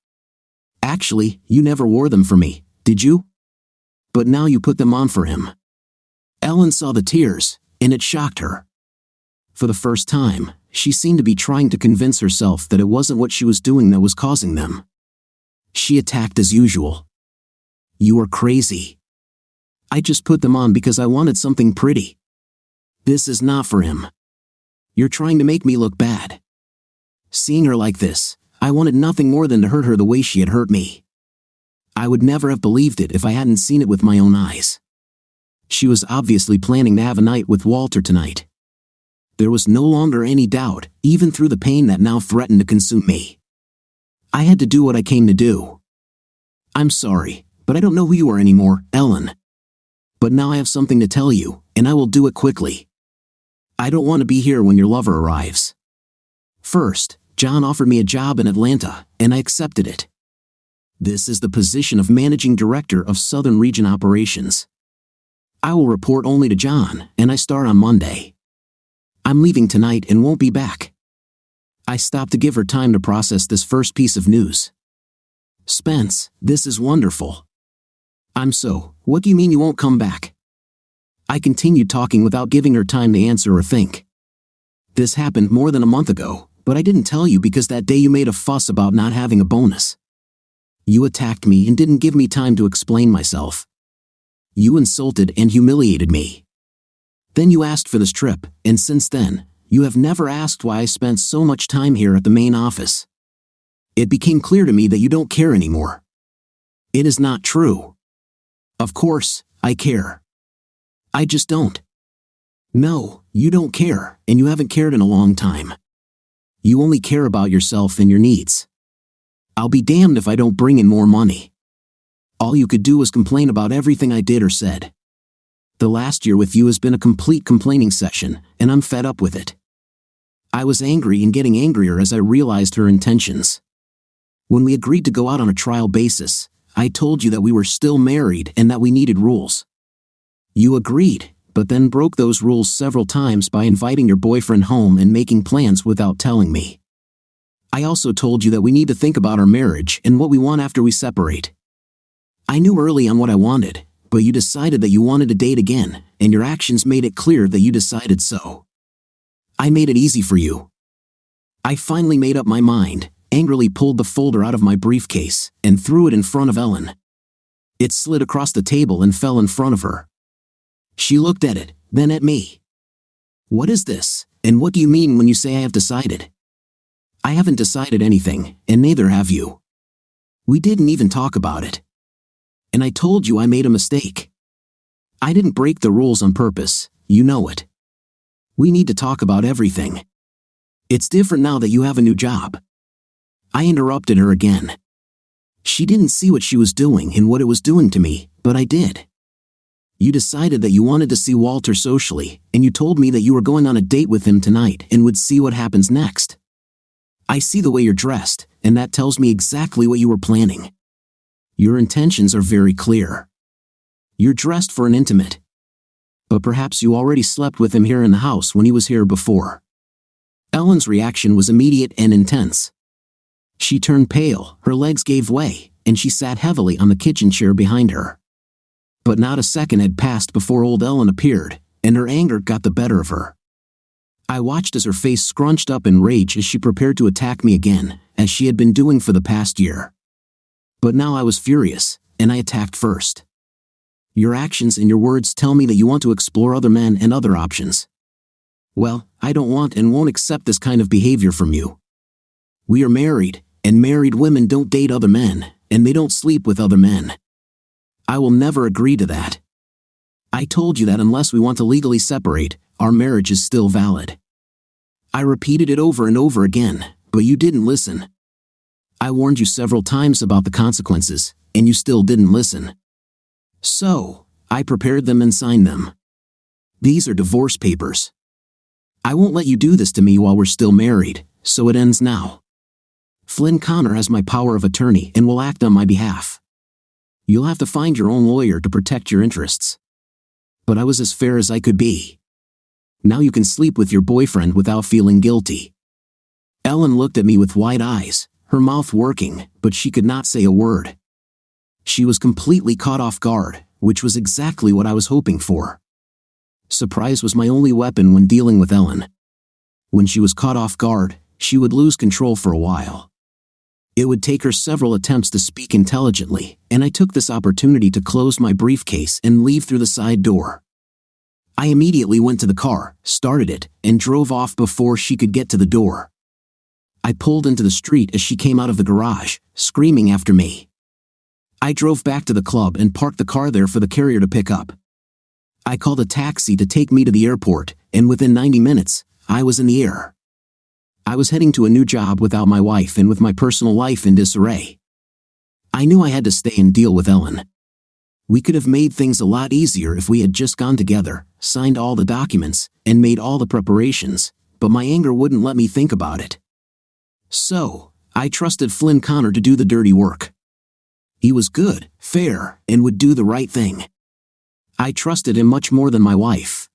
Actually, you never wore them for me, did you? But now you put them on for him. Ellen saw the tears, and it shocked her. For the first time, she seemed to be trying to convince herself that it wasn't what she was doing that was causing them. She attacked as usual. You are crazy. I just put them on because I wanted something pretty. This is not for him. You're trying to make me look bad. Seeing her like this, I wanted nothing more than to hurt her the way she had hurt me. I would never have believed it if I hadn't seen it with my own eyes. She was obviously planning to have a night with Walter tonight. There was no longer any doubt, even through the pain that now threatened to consume me. I had to do what I came to do. I'm sorry, but I don't know who you are anymore, Ellen. But now I have something to tell you, and I will do it quickly. I don't want to be here when your lover arrives. First, John offered me a job in Atlanta, and I accepted it. This is the position of Managing Director of Southern Region Operations. I will report only to John, and I start on Monday. I'm leaving tonight and won't be back. I stopped to give her time to process this first piece of news. Spence, this is wonderful. What do you mean you won't come back? I continued talking without giving her time to answer or think. This happened more than a month ago, but I didn't tell you because that day you made a fuss about not having a bonus. You attacked me and didn't give me time to explain myself. You insulted and humiliated me. Then you asked for this trip, and since then, you have never asked why I spent so much time here at the main office. It became clear to me that you don't care anymore. It is not true. Of course, I care. I just don't. No, you don't care, and you haven't cared in a long time. You only care about yourself and your needs. I'll be damned if I don't bring in more money. All you could do was complain about everything I did or said. The last year with you has been a complete complaining session, and I'm fed up with it. I was angry and getting angrier as I realized her intentions. When we agreed to go out on a trial basis, I told you that we were still married and that we needed rules. You agreed, but then broke those rules several times by inviting your boyfriend home and making plans without telling me. I also told you that we need to think about our marriage and what we want after we separate. I knew early on what I wanted, but you decided that you wanted to date again, and your actions made it clear that you decided so. I made it easy for you. I finally made up my mind, angrily pulled the folder out of my briefcase, and threw it in front of Ellen. It slid across the table and fell in front of her. She looked at it, then at me. What is this, and what do you mean when you say I have decided? I haven't decided anything, and neither have you. We didn't even talk about it. And I told you I made a mistake. I didn't break the rules on purpose, you know it. We need to talk about everything. It's different now that you have a new job. I interrupted her again. She didn't see what she was doing and what it was doing to me, but I did. You decided that you wanted to see Walter socially, and you told me that you were going on a date with him tonight and would see what happens next. I see the way you're dressed, and that tells me exactly what you were planning. Your intentions are very clear. You're dressed for an intimate. But perhaps you already slept with him here in the house when he was here before. Ellen's reaction was immediate and intense. She turned pale, her legs gave way, and she sat heavily on the kitchen chair behind her. But not a second had passed before old Ellen appeared, and her anger got the better of her. I watched as her face scrunched up in rage as she prepared to attack me again, as she had been doing for the past year. But now I was furious, and I attacked first. Your actions and your words tell me that you want to explore other men and other options. Well, I don't want and won't accept this kind of behavior from you. We are married, and married women don't date other men, and they don't sleep with other men. I will never agree to that. I told you that unless we want to legally separate, our marriage is still valid. I repeated it over and over again, but you didn't listen. I warned you several times about the consequences, and you still didn't listen. So, I prepared them and signed them. These are divorce papers. I won't let you do this to me while we're still married, so it ends now. Flynn Connor has my power of attorney and will act on my behalf. You'll have to find your own lawyer to protect your interests. But I was as fair as I could be. Now you can sleep with your boyfriend without feeling guilty. Ellen looked at me with wide eyes, her mouth working, but she could not say a word. She was completely caught off guard, which was exactly what I was hoping for. Surprise was my only weapon when dealing with Ellen. When she was caught off guard, she would lose control for a while. It would take her several attempts to speak intelligently, and I took this opportunity to close my briefcase and leave through the side door. I immediately went to the car, started it, and drove off before she could get to the door. I pulled into the street as she came out of the garage, screaming after me. I drove back to the club and parked the car there for the carrier to pick up. I called a taxi to take me to the airport, and within 90 minutes, I was in the air. I was heading to a new job without my wife and with my personal life in disarray. I knew I had to stay and deal with Ellen. We could have made things a lot easier if we had just gone together, signed all the documents, and made all the preparations, but my anger wouldn't let me think about it. So, I trusted Flynn Connor to do the dirty work. He was good, fair, and would do the right thing. I trusted him much more than my wife.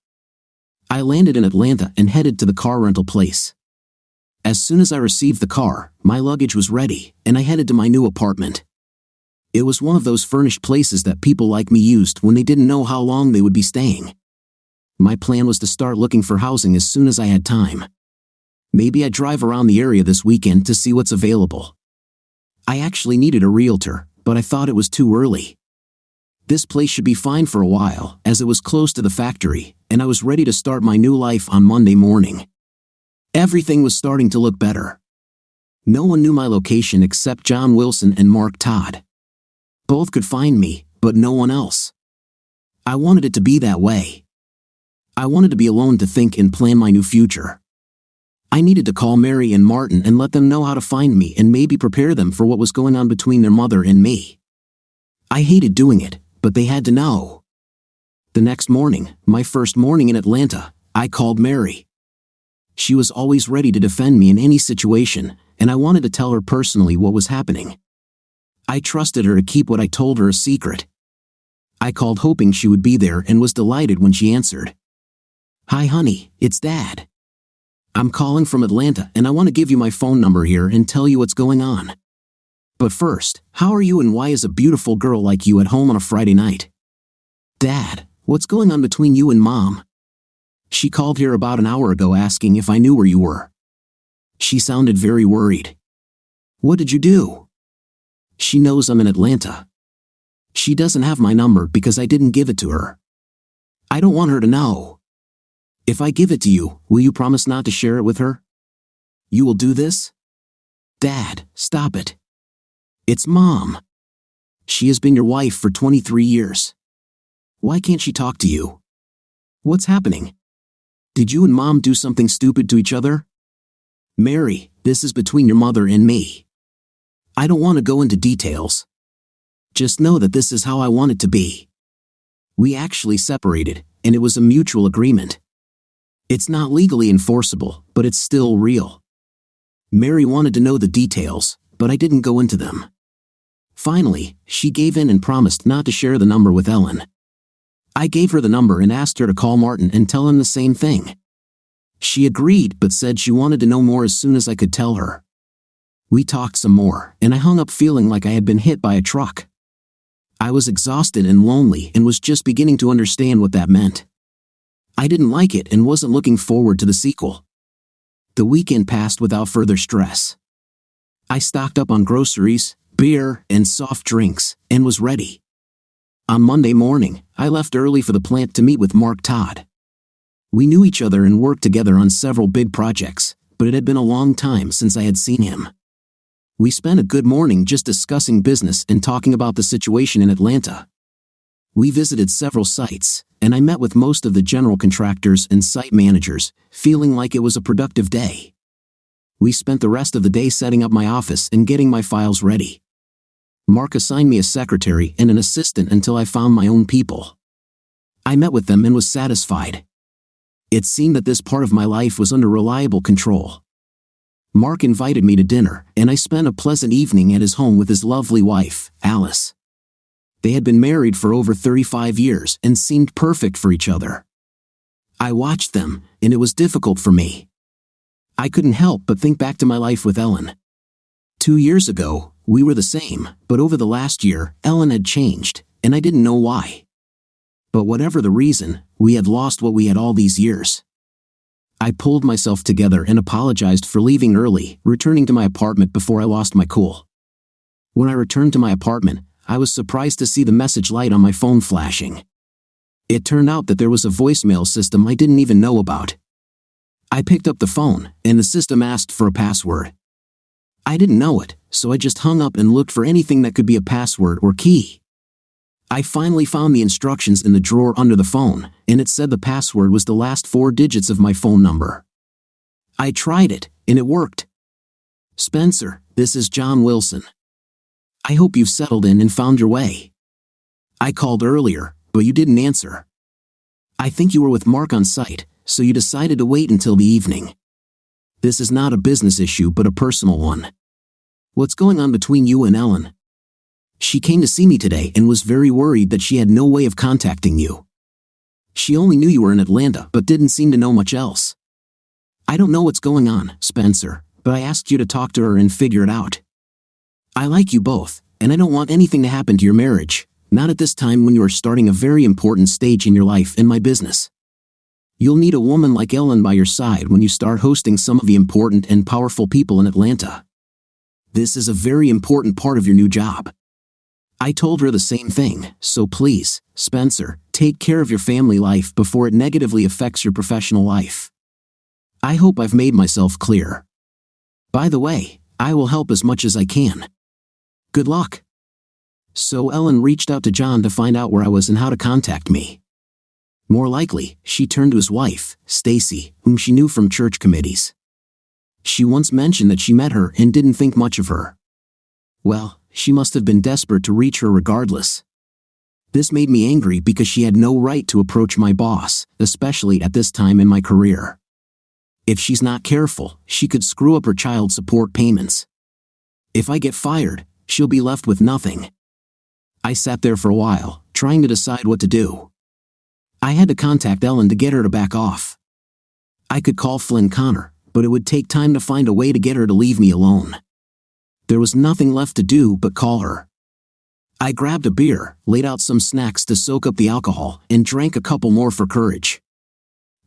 I landed in Atlanta and headed to the car rental place. As soon as I received the car, my luggage was ready, and I headed to my new apartment. It was one of those furnished places that people like me used when they didn't know how long they would be staying. My plan was to start looking for housing as soon as I had time. Maybe I'd drive around the area this weekend to see what's available. I actually needed a realtor, but I thought it was too early. This place should be fine for a while, as it was close to the factory, and I was ready to start my new life on Monday morning. Everything was starting to look better. No one knew my location except John Wilson and Mark Todd. Both could find me, but no one else. I wanted it to be that way. I wanted to be alone to think and plan my new future. I needed to call Mary and Martin and let them know how to find me and maybe prepare them for what was going on between their mother and me. I hated doing it, but they had to know. The next morning, my first morning in Atlanta, I called Mary. She was always ready to defend me in any situation, and I wanted to tell her personally what was happening. I trusted her to keep what I told her a secret. I called hoping she would be there and was delighted when she answered. "Hi honey, it's Dad. I'm calling from Atlanta and I want to give you my phone number here and tell you what's going on. But first, how are you and why is a beautiful girl like you at home on a Friday night? Dad, what's going on between you and Mom? She called here about an hour ago asking if I knew where you were. She sounded very worried. What did you do? She knows I'm in Atlanta. She doesn't have my number because I didn't give it to her. I don't want her to know. If I give it to you, will you promise not to share it with her? You will do this? Dad, stop it. It's Mom. She has been your wife for 23 years. Why can't she talk to you? What's happening? Did you and Mom do something stupid to each other? Mary, this is between your mother and me. I don't want to go into details. Just know that this is how I want it to be. We actually separated, and it was a mutual agreement. It's not legally enforceable, but it's still real. Mary wanted to know the details, but I didn't go into them. Finally, she gave in and promised not to share the number with Ellen. I gave her the number and asked her to call Martin and tell him the same thing. She agreed but said she wanted to know more as soon as I could tell her. We talked some more, and I hung up feeling like I had been hit by a truck. I was exhausted and lonely and was just beginning to understand what that meant. I didn't like it and wasn't looking forward to the sequel. The weekend passed without further stress. I stocked up on groceries, beer, and soft drinks, and was ready. On Monday morning, I left early for the plant to meet with Mark Todd. We knew each other and worked together on several big projects, but it had been a long time since I had seen him. We spent a good morning just discussing business and talking about the situation in Atlanta. We visited several sites, and I met with most of the general contractors and site managers, feeling like it was a productive day. We spent the rest of the day setting up my office and getting my files ready. Mark assigned me a secretary and an assistant until I found my own people. I met with them and was satisfied. It seemed that this part of my life was under reliable control. Mark invited me to dinner, and I spent a pleasant evening at his home with his lovely wife, Alice. They had been married for over 35 years and seemed perfect for each other. I watched them, and it was difficult for me. I couldn't help but think back to my life with Ellen. 2 years ago, we were the same, but over the last year, Ellen had changed, and I didn't know why. But whatever the reason, we had lost what we had all these years. I pulled myself together and apologized for leaving early, returning to my apartment before I lost my cool. When I returned to my apartment, I was surprised to see the message light on my phone flashing. It turned out that there was a voicemail system I didn't even know about. I picked up the phone, and the system asked for a password. I didn't know it, so I just hung up and looked for anything that could be a password or key. I finally found the instructions in the drawer under the phone, and it said the password was the last 4 digits of my phone number. I tried it, and it worked. Spencer, this is John Wilson. I hope you've settled in and found your way. I called earlier, but you didn't answer. I think you were with Mark on site, so you decided to wait until the evening. This is not a business issue but a personal one. What's going on between you and Ellen? She came to see me today and was very worried that she had no way of contacting you. She only knew you were in Atlanta but didn't seem to know much else. I don't know what's going on, Spencer, but I asked you to talk to her and figure it out. I like you both, and I don't want anything to happen to your marriage, not at this time when you are starting a very important stage in your life and my business. You'll need a woman like Ellen by your side when you start hosting some of the important and powerful people in Atlanta. This is a very important part of your new job. I told her the same thing, so please, Spencer, take care of your family life before it negatively affects your professional life. I hope I've made myself clear. By the way, I will help as much as I can. Good luck. So Ellen reached out to John to find out where I was and how to contact me. More likely, she turned to his wife, Stacy, whom she knew from church committees. She once mentioned that she met her and didn't think much of her. Well, she must have been desperate to reach her regardless. This made me angry because she had no right to approach my boss, especially at this time in my career. If she's not careful, she could screw up her child support payments. If I get fired, she'll be left with nothing. I sat there for a while, trying to decide what to do. I had to contact Ellen to get her to back off. I could call Flynn Connor, but it would take time to find a way to get her to leave me alone. There was nothing left to do but call her. I grabbed a beer, laid out some snacks to soak up the alcohol, and drank a couple more for courage.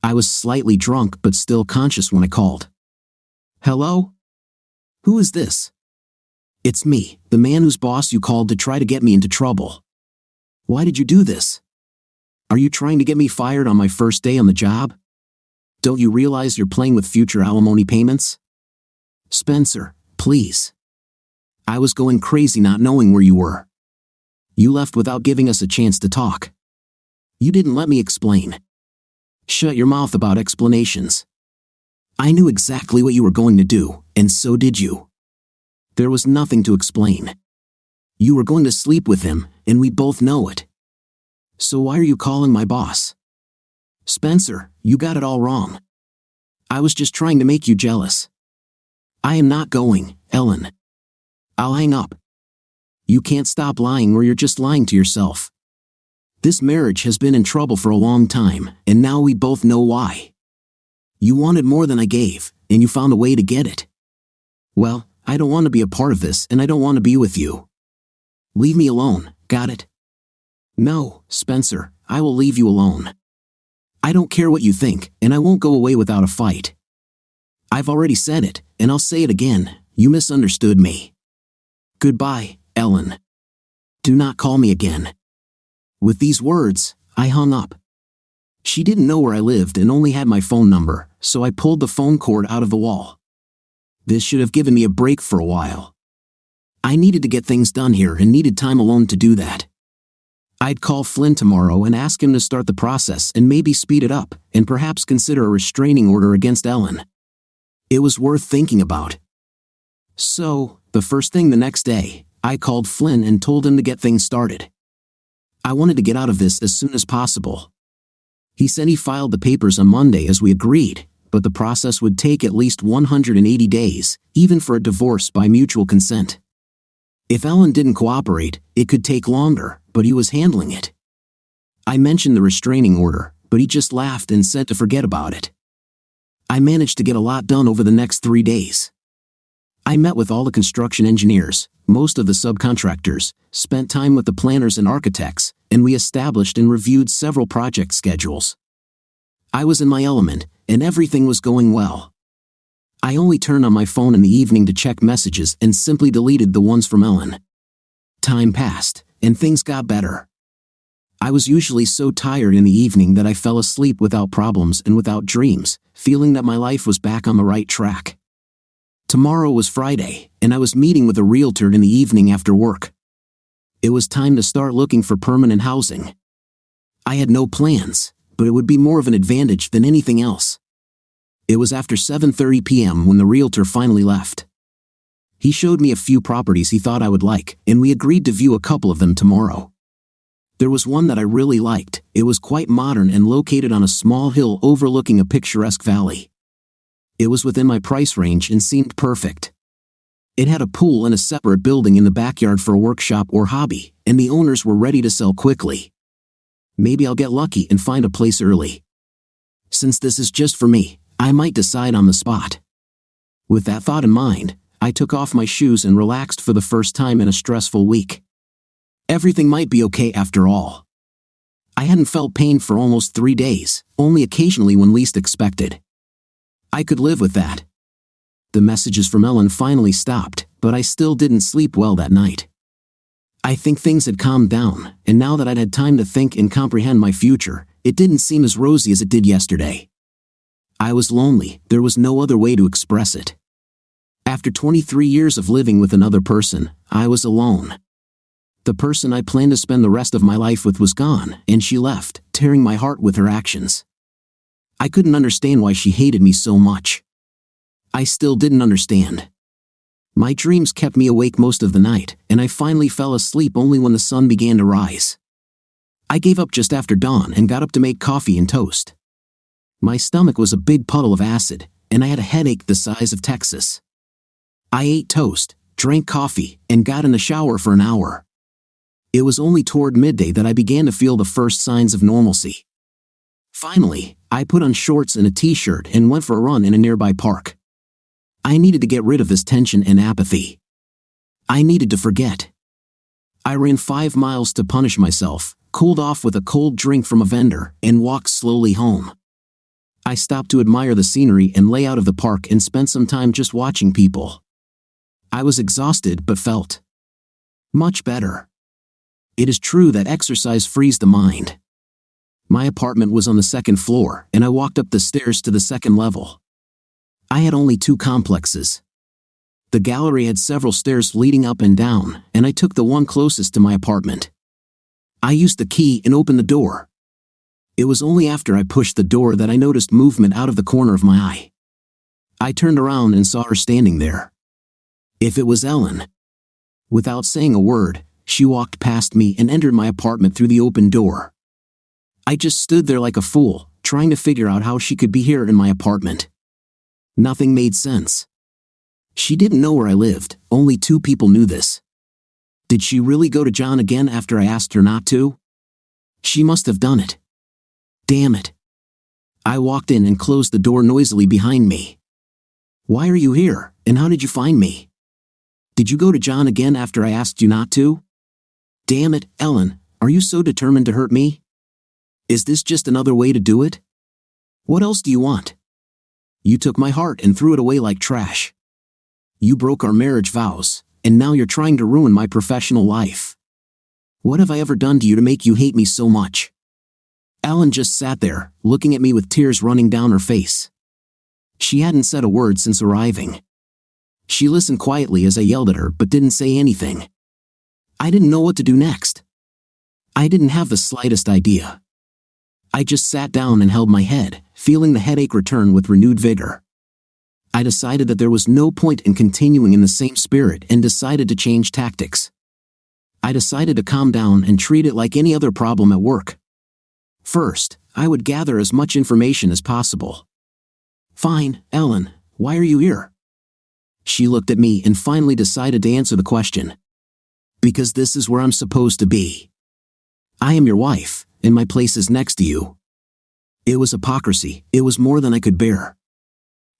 I was slightly drunk but still conscious when I called. Hello? Who is this? It's me, the man whose boss you called to try to get me into trouble. Why did you do this? Are you trying to get me fired on my first day on the job? Don't you realize you're playing with future alimony payments? Spencer, please. I was going crazy not knowing where you were. You left without giving us a chance to talk. You didn't let me explain. Shut your mouth about explanations. I knew exactly what you were going to do, and so did you. There was nothing to explain. You were going to sleep with him, and we both know it. So why are you calling my boss? Spencer, you got it all wrong. I was just trying to make you jealous. I am not going, Ellen. I'll hang up. You can't stop lying or you're just lying to yourself. This marriage has been in trouble for a long time, and now we both know why. You wanted more than I gave, and you found a way to get it. Well, I don't want to be a part of this, and I don't want to be with you. Leave me alone, got it? No, Spencer, I will leave you alone. I don't care what you think, and I won't go away without a fight. I've already said it, and I'll say it again, you misunderstood me. Goodbye, Ellen. Do not call me again. With these words, I hung up. She didn't know where I lived and only had my phone number, so I pulled the phone cord out of the wall. This should have given me a break for a while. I needed to get things done here and needed time alone to do that. I'd call Flynn tomorrow and ask him to start the process and maybe speed it up, and perhaps consider a restraining order against Ellen. It was worth thinking about. So, the first thing the next day, I called Flynn and told him to get things started. I wanted to get out of this as soon as possible. He said he filed the papers on Monday as we agreed, but the process would take at least 180 days, even for a divorce by mutual consent. If Ellen didn't cooperate, it could take longer, but he was handling it. I mentioned the restraining order, but he just laughed and said to forget about it. I managed to get a lot done over the next 3 days. I met with all the construction engineers, most of the subcontractors, spent time with the planners and architects, and we established and reviewed several project schedules. I was in my element, and everything was going well. I only turned on my phone in the evening to check messages and simply deleted the ones from Ellen. Time passed, and things got better. I was usually so tired in the evening that I fell asleep without problems and without dreams, feeling that my life was back on the right track. Tomorrow was Friday, and I was meeting with a realtor in the evening after work. It was time to start looking for permanent housing. I had no plans, but it would be more of an advantage than anything else. It was after 7:30 p.m. when the realtor finally left. He showed me a few properties he thought I would like, and we agreed to view a couple of them tomorrow. There was one that I really liked. It was quite modern and located on a small hill overlooking a picturesque valley. It was within my price range and seemed perfect. It had a pool and a separate building in the backyard for a workshop or hobby, and the owners were ready to sell quickly. Maybe I'll get lucky and find a place early. Since this is just for me, I might decide on the spot. With that thought in mind, I took off my shoes and relaxed for the first time in a stressful week. Everything might be okay after all. I hadn't felt pain for almost 3 days, only occasionally when least expected. I could live with that. The messages from Ellen finally stopped, but I still didn't sleep well that night. I think things had calmed down, and now that I'd had time to think and comprehend my future, it didn't seem as rosy as it did yesterday. I was lonely, there was no other way to express it. After 23 years of living with another person, I was alone. The person I planned to spend the rest of my life with was gone, and she left, tearing my heart with her actions. I couldn't understand why she hated me so much. I still didn't understand. My dreams kept me awake most of the night, and I finally fell asleep only when the sun began to rise. I gave up just after dawn and got up to make coffee and toast. My stomach was a big puddle of acid, and I had a headache the size of Texas. I ate toast, drank coffee, and got in the shower for an hour. It was only toward midday that I began to feel the first signs of normalcy. Finally, I put on shorts and a t-shirt and went for a run in a nearby park. I needed to get rid of this tension and apathy. I needed to forget. I ran 5 miles to punish myself, cooled off with a cold drink from a vendor, and walked slowly home. I stopped to admire the scenery and lay out of the park and spent some time just watching people. I was exhausted but felt much better. It is true that exercise frees the mind. My apartment was on the 2nd floor, and I walked up the stairs to the 2nd level. I had only 2 complexes. The gallery had several stairs leading up and down, and I took the one closest to my apartment. I used the key and opened the door. It was only after I pushed the door that I noticed movement out of the corner of my eye. I turned around and saw her standing there. If it was Ellen. Without saying a word, she walked past me and entered my apartment through the open door. I just stood there like a fool, trying to figure out how she could be here in my apartment. Nothing made sense. She didn't know where I lived, only 2 people knew this. Did she really go to John again after I asked her not to? She must have done it. Damn it. I walked in and closed the door noisily behind me. Why are you here, and how did you find me? Did you go to John again after I asked you not to? Damn it, Ellen, are you so determined to hurt me? Is this just another way to do it? What else do you want? You took my heart and threw it away like trash. You broke our marriage vows, and now you're trying to ruin my professional life. What have I ever done to you to make you hate me so much? Ellen just sat there, looking at me with tears running down her face. She hadn't said a word since arriving. She listened quietly as I yelled at her but didn't say anything. I didn't know what to do next. I didn't have the slightest idea. I just sat down and held my head, feeling the headache return with renewed vigor. I decided that there was no point in continuing in the same spirit and decided to change tactics. I decided to calm down and treat it like any other problem at work. First, I would gather as much information as possible. Fine, Ellen, why are you here? She looked at me and finally decided to answer the question. Because this is where I'm supposed to be. I am your wife, and my place is next to you. It was hypocrisy, it was more than I could bear.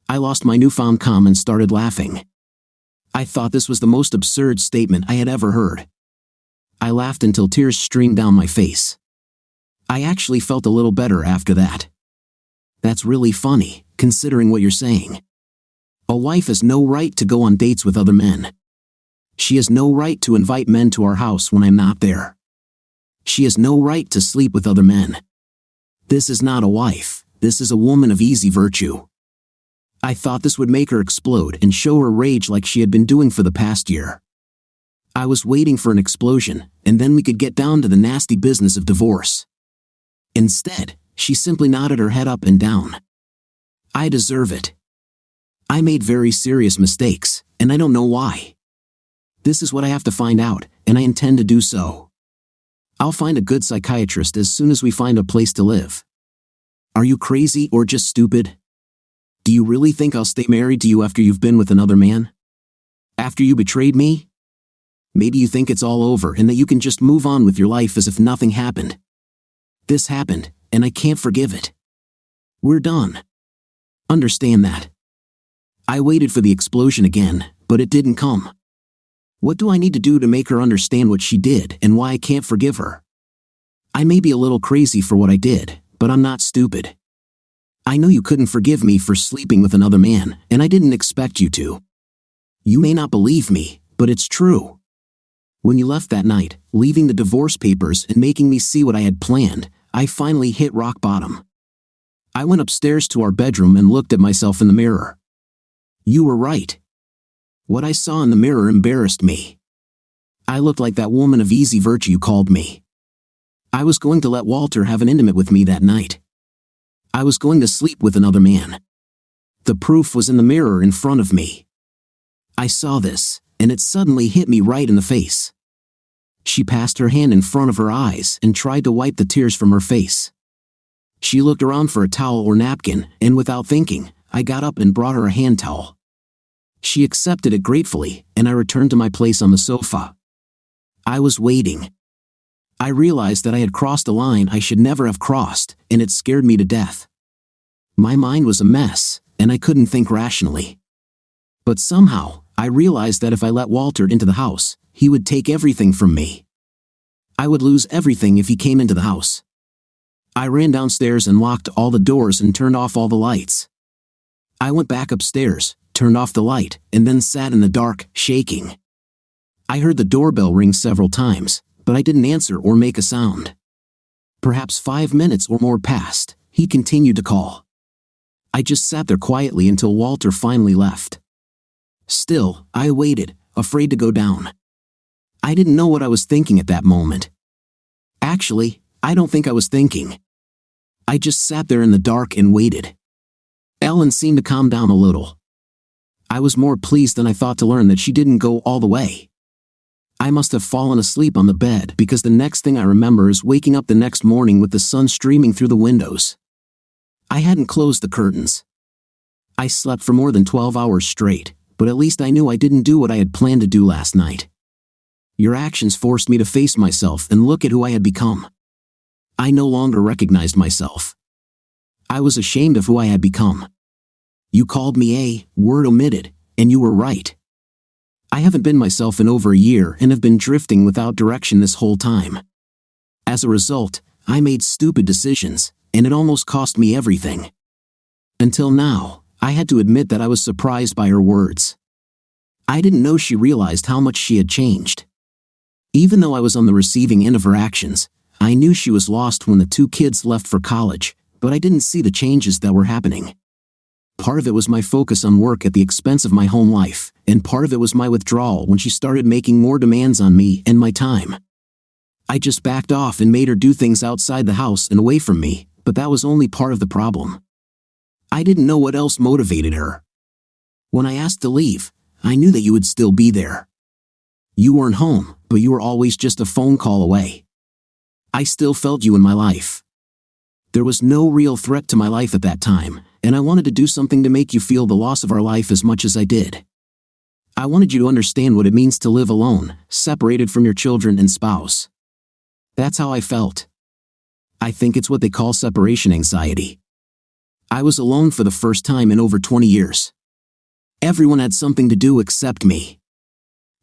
I lost my newfound calm and started laughing. I thought this was the most absurd statement I had ever heard. I laughed until tears streamed down my face. I actually felt a little better after that. That's really funny, considering what you're saying. A wife has no right to go on dates with other men. She has no right to invite men to our house when I'm not there. She has no right to sleep with other men. This is not a wife, this is a woman of easy virtue. I thought this would make her explode and show her rage like she had been doing for the past year. I was waiting for an explosion, and then we could get down to the nasty business of divorce. Instead, she simply nodded her head up and down. I deserve it. I made very serious mistakes, and I don't know why. This is what I have to find out, and I intend to do so. I'll find a good psychiatrist as soon as we find a place to live. Are you crazy or just stupid? Do you really think I'll stay married to you after you've been with another man? After you betrayed me? Maybe you think it's all over and that you can just move on with your life as if nothing happened. This happened, and I can't forgive it. We're done. Understand that. I waited for the explosion again, but it didn't come. What do I need to do to make her understand what she did and why I can't forgive her? I may be a little crazy for what I did, but I'm not stupid. I know you couldn't forgive me for sleeping with another man, and I didn't expect you to. You may not believe me, but it's true. When you left that night, leaving the divorce papers and making me see what I had planned, I finally hit rock bottom. I went upstairs to our bedroom and looked at myself in the mirror. You were right. What I saw in the mirror embarrassed me. I looked like that woman of easy virtue you called me. I was going to let Walter have an intimate with me that night. I was going to sleep with another man. The proof was in the mirror in front of me. I saw this, and it suddenly hit me right in the face. She passed her hand in front of her eyes and tried to wipe the tears from her face. She looked around for a towel or napkin, and without thinking, I got up and brought her a hand towel. She accepted it gratefully, and I returned to my place on the sofa. I was waiting. I realized that I had crossed a line I should never have crossed, and it scared me to death. My mind was a mess, and I couldn't think rationally. But somehow, I realized that if I let Walter into the house, he would take everything from me. I would lose everything if he came into the house. I ran downstairs and locked all the doors and turned off all the lights. I went back upstairs, turned off the light, and then sat in the dark, shaking. I heard the doorbell ring several times, but I didn't answer or make a sound. Perhaps 5 minutes or more passed. He continued to call. I just sat there quietly until Walter finally left. Still, I waited, afraid to go down. I didn't know what I was thinking at that moment. Actually, I don't think I was thinking. I just sat there in the dark and waited. Ellen seemed to calm down a little. I was more pleased than I thought to learn that she didn't go all the way. I must have fallen asleep on the bed because the next thing I remember is waking up the next morning with the sun streaming through the windows. I hadn't closed the curtains. I slept for more than 12 hours straight, but at least I knew I didn't do what I had planned to do last night. Your actions forced me to face myself and look at who I had become. I no longer recognized myself. I was ashamed of who I had become. You called me a word omitted, and you were right. I haven't been myself in over a year and have been drifting without direction this whole time. As a result, I made stupid decisions, and it almost cost me everything. Until now, I had to admit that I was surprised by her words. I didn't know she realized how much she had changed. Even though I was on the receiving end of her actions, I knew she was lost when the 2 kids left for college, but I didn't see the changes that were happening. Part of it was my focus on work at the expense of my home life, and part of it was my withdrawal when she started making more demands on me and my time. I just backed off and made her do things outside the house and away from me, but that was only part of the problem. I didn't know what else motivated her. When I asked to leave, I knew that you would still be there. You weren't home, but you were always just a phone call away. I still felt you in my life. There was no real threat to my life at that time, and I wanted to do something to make you feel the loss of our life as much as I did. I wanted you to understand what it means to live alone, separated from your children and spouse. That's how I felt. I think it's what they call separation anxiety. I was alone for the first time in over 20 years. Everyone had something to do except me.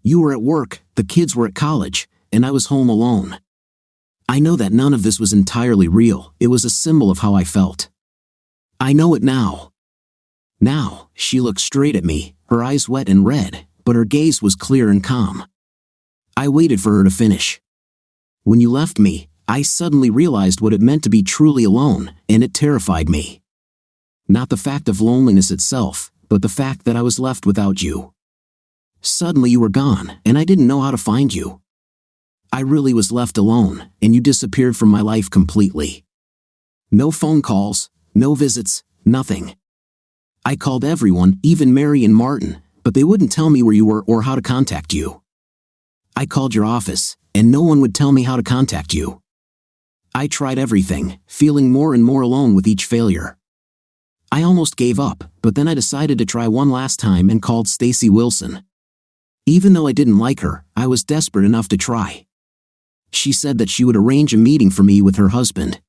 You were at work, the kids were at college, and I was home alone. I know that none of this was entirely real, it was a symbol of how I felt. I know it now. Now, she looked straight at me, her eyes wet and red, but her gaze was clear and calm. I waited for her to finish. When you left me, I suddenly realized what it meant to be truly alone, and it terrified me. Not the fact of loneliness itself, but the fact that I was left without you. Suddenly you were gone, and I didn't know how to find you. I really was left alone, and you disappeared from my life completely. No phone calls, no visits, nothing. I called everyone, even Mary and Martin, but they wouldn't tell me where you were or how to contact you. I called your office, and no one would tell me how to contact you. I tried everything, feeling more and more alone with each failure. I almost gave up, but then I decided to try one last time and called Stacy Wilson. Even though I didn't like her, I was desperate enough to try. She said that she would arrange a meeting for me with her husband.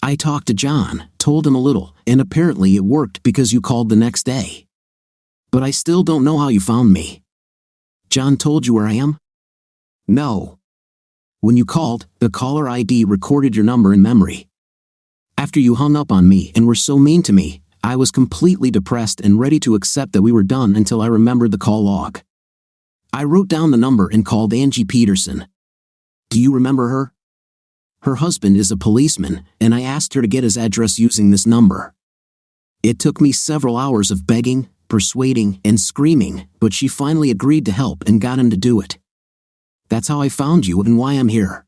I talked to John, told him a little, and apparently it worked because you called the next day. But I still don't know how you found me. John told you where I am? No. When you called, the caller ID recorded your number in memory. After you hung up on me and were so mean to me, I was completely depressed and ready to accept that we were done until I remembered the call log. I wrote down the number and called Angie Peterson. Do you remember her? Her husband is a policeman, and I asked her to get his address using this number. It took me several hours of begging, persuading, and screaming, but she finally agreed to help and got him to do it. That's how I found you and why I'm here."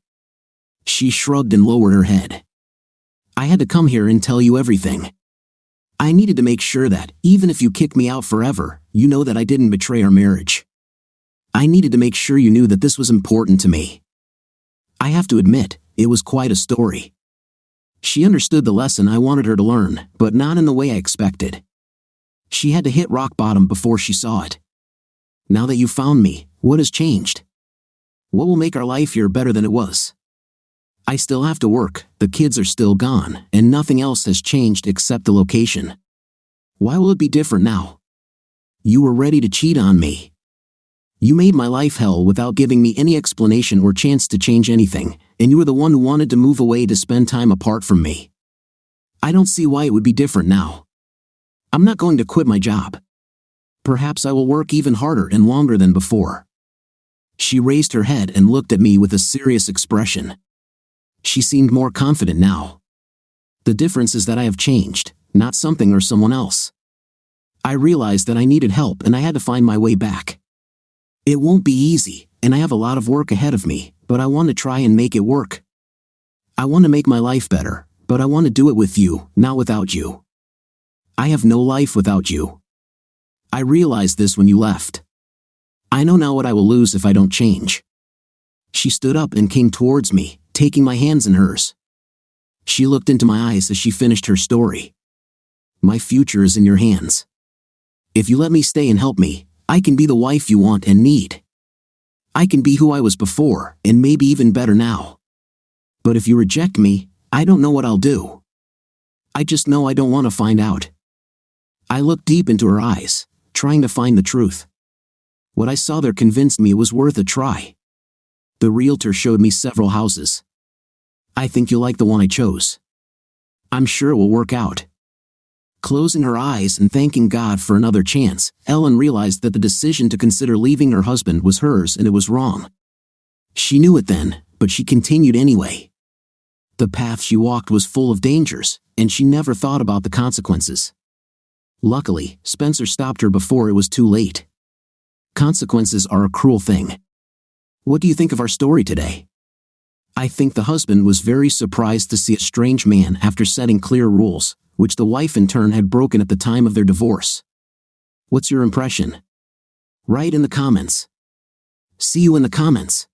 She shrugged and lowered her head. "I had to come here and tell you everything. I needed to make sure that, even if you kick me out forever, you know that I didn't betray our marriage. I needed to make sure you knew that this was important to me." I have to admit, it was quite a story. She understood the lesson I wanted her to learn, but not in the way I expected. She had to hit rock bottom before she saw it. "Now that you found me, what has changed? What will make our life here better than it was?" "I still have to work, the kids are still gone, and nothing else has changed except the location. Why will it be different now? You were ready to cheat on me. You made my life hell without giving me any explanation or chance to change anything, and you were the one who wanted to move away to spend time apart from me. I don't see why it would be different now. I'm not going to quit my job. Perhaps I will work even harder and longer than before." She raised her head and looked at me with a serious expression. She seemed more confident now. "The difference is that I have changed, not something or someone else. I realized that I needed help and I had to find my way back. It won't be easy, and I have a lot of work ahead of me, but I want to try and make it work. I want to make my life better, but I want to do it with you, not without you. I have no life without you. I realized this when you left. I know now what I will lose if I don't change." She stood up and came towards me, taking my hands in hers. She looked into my eyes as she finished her story. "My future is in your hands. If you let me stay and help me, I can be the wife you want and need. I can be who I was before, and maybe even better now. But if you reject me, I don't know what I'll do. I just know I don't want to find out." I looked deep into her eyes, trying to find the truth. What I saw there convinced me it was worth a try. The realtor showed me several houses. "I think you'll like the one I chose. I'm sure it will work out." Closing her eyes and thanking God for another chance, Ellen realized that the decision to consider leaving her husband was hers and it was wrong. She knew it then, but she continued anyway. The path she walked was full of dangers, and she never thought about the consequences. Luckily, Spencer stopped her before it was too late. Consequences are a cruel thing. What do you think of our story today? I think the husband was very surprised to see a strange man after setting clear rules, which the wife in turn had broken at the time of their divorce. What's your impression? Write in the comments. See you in the comments.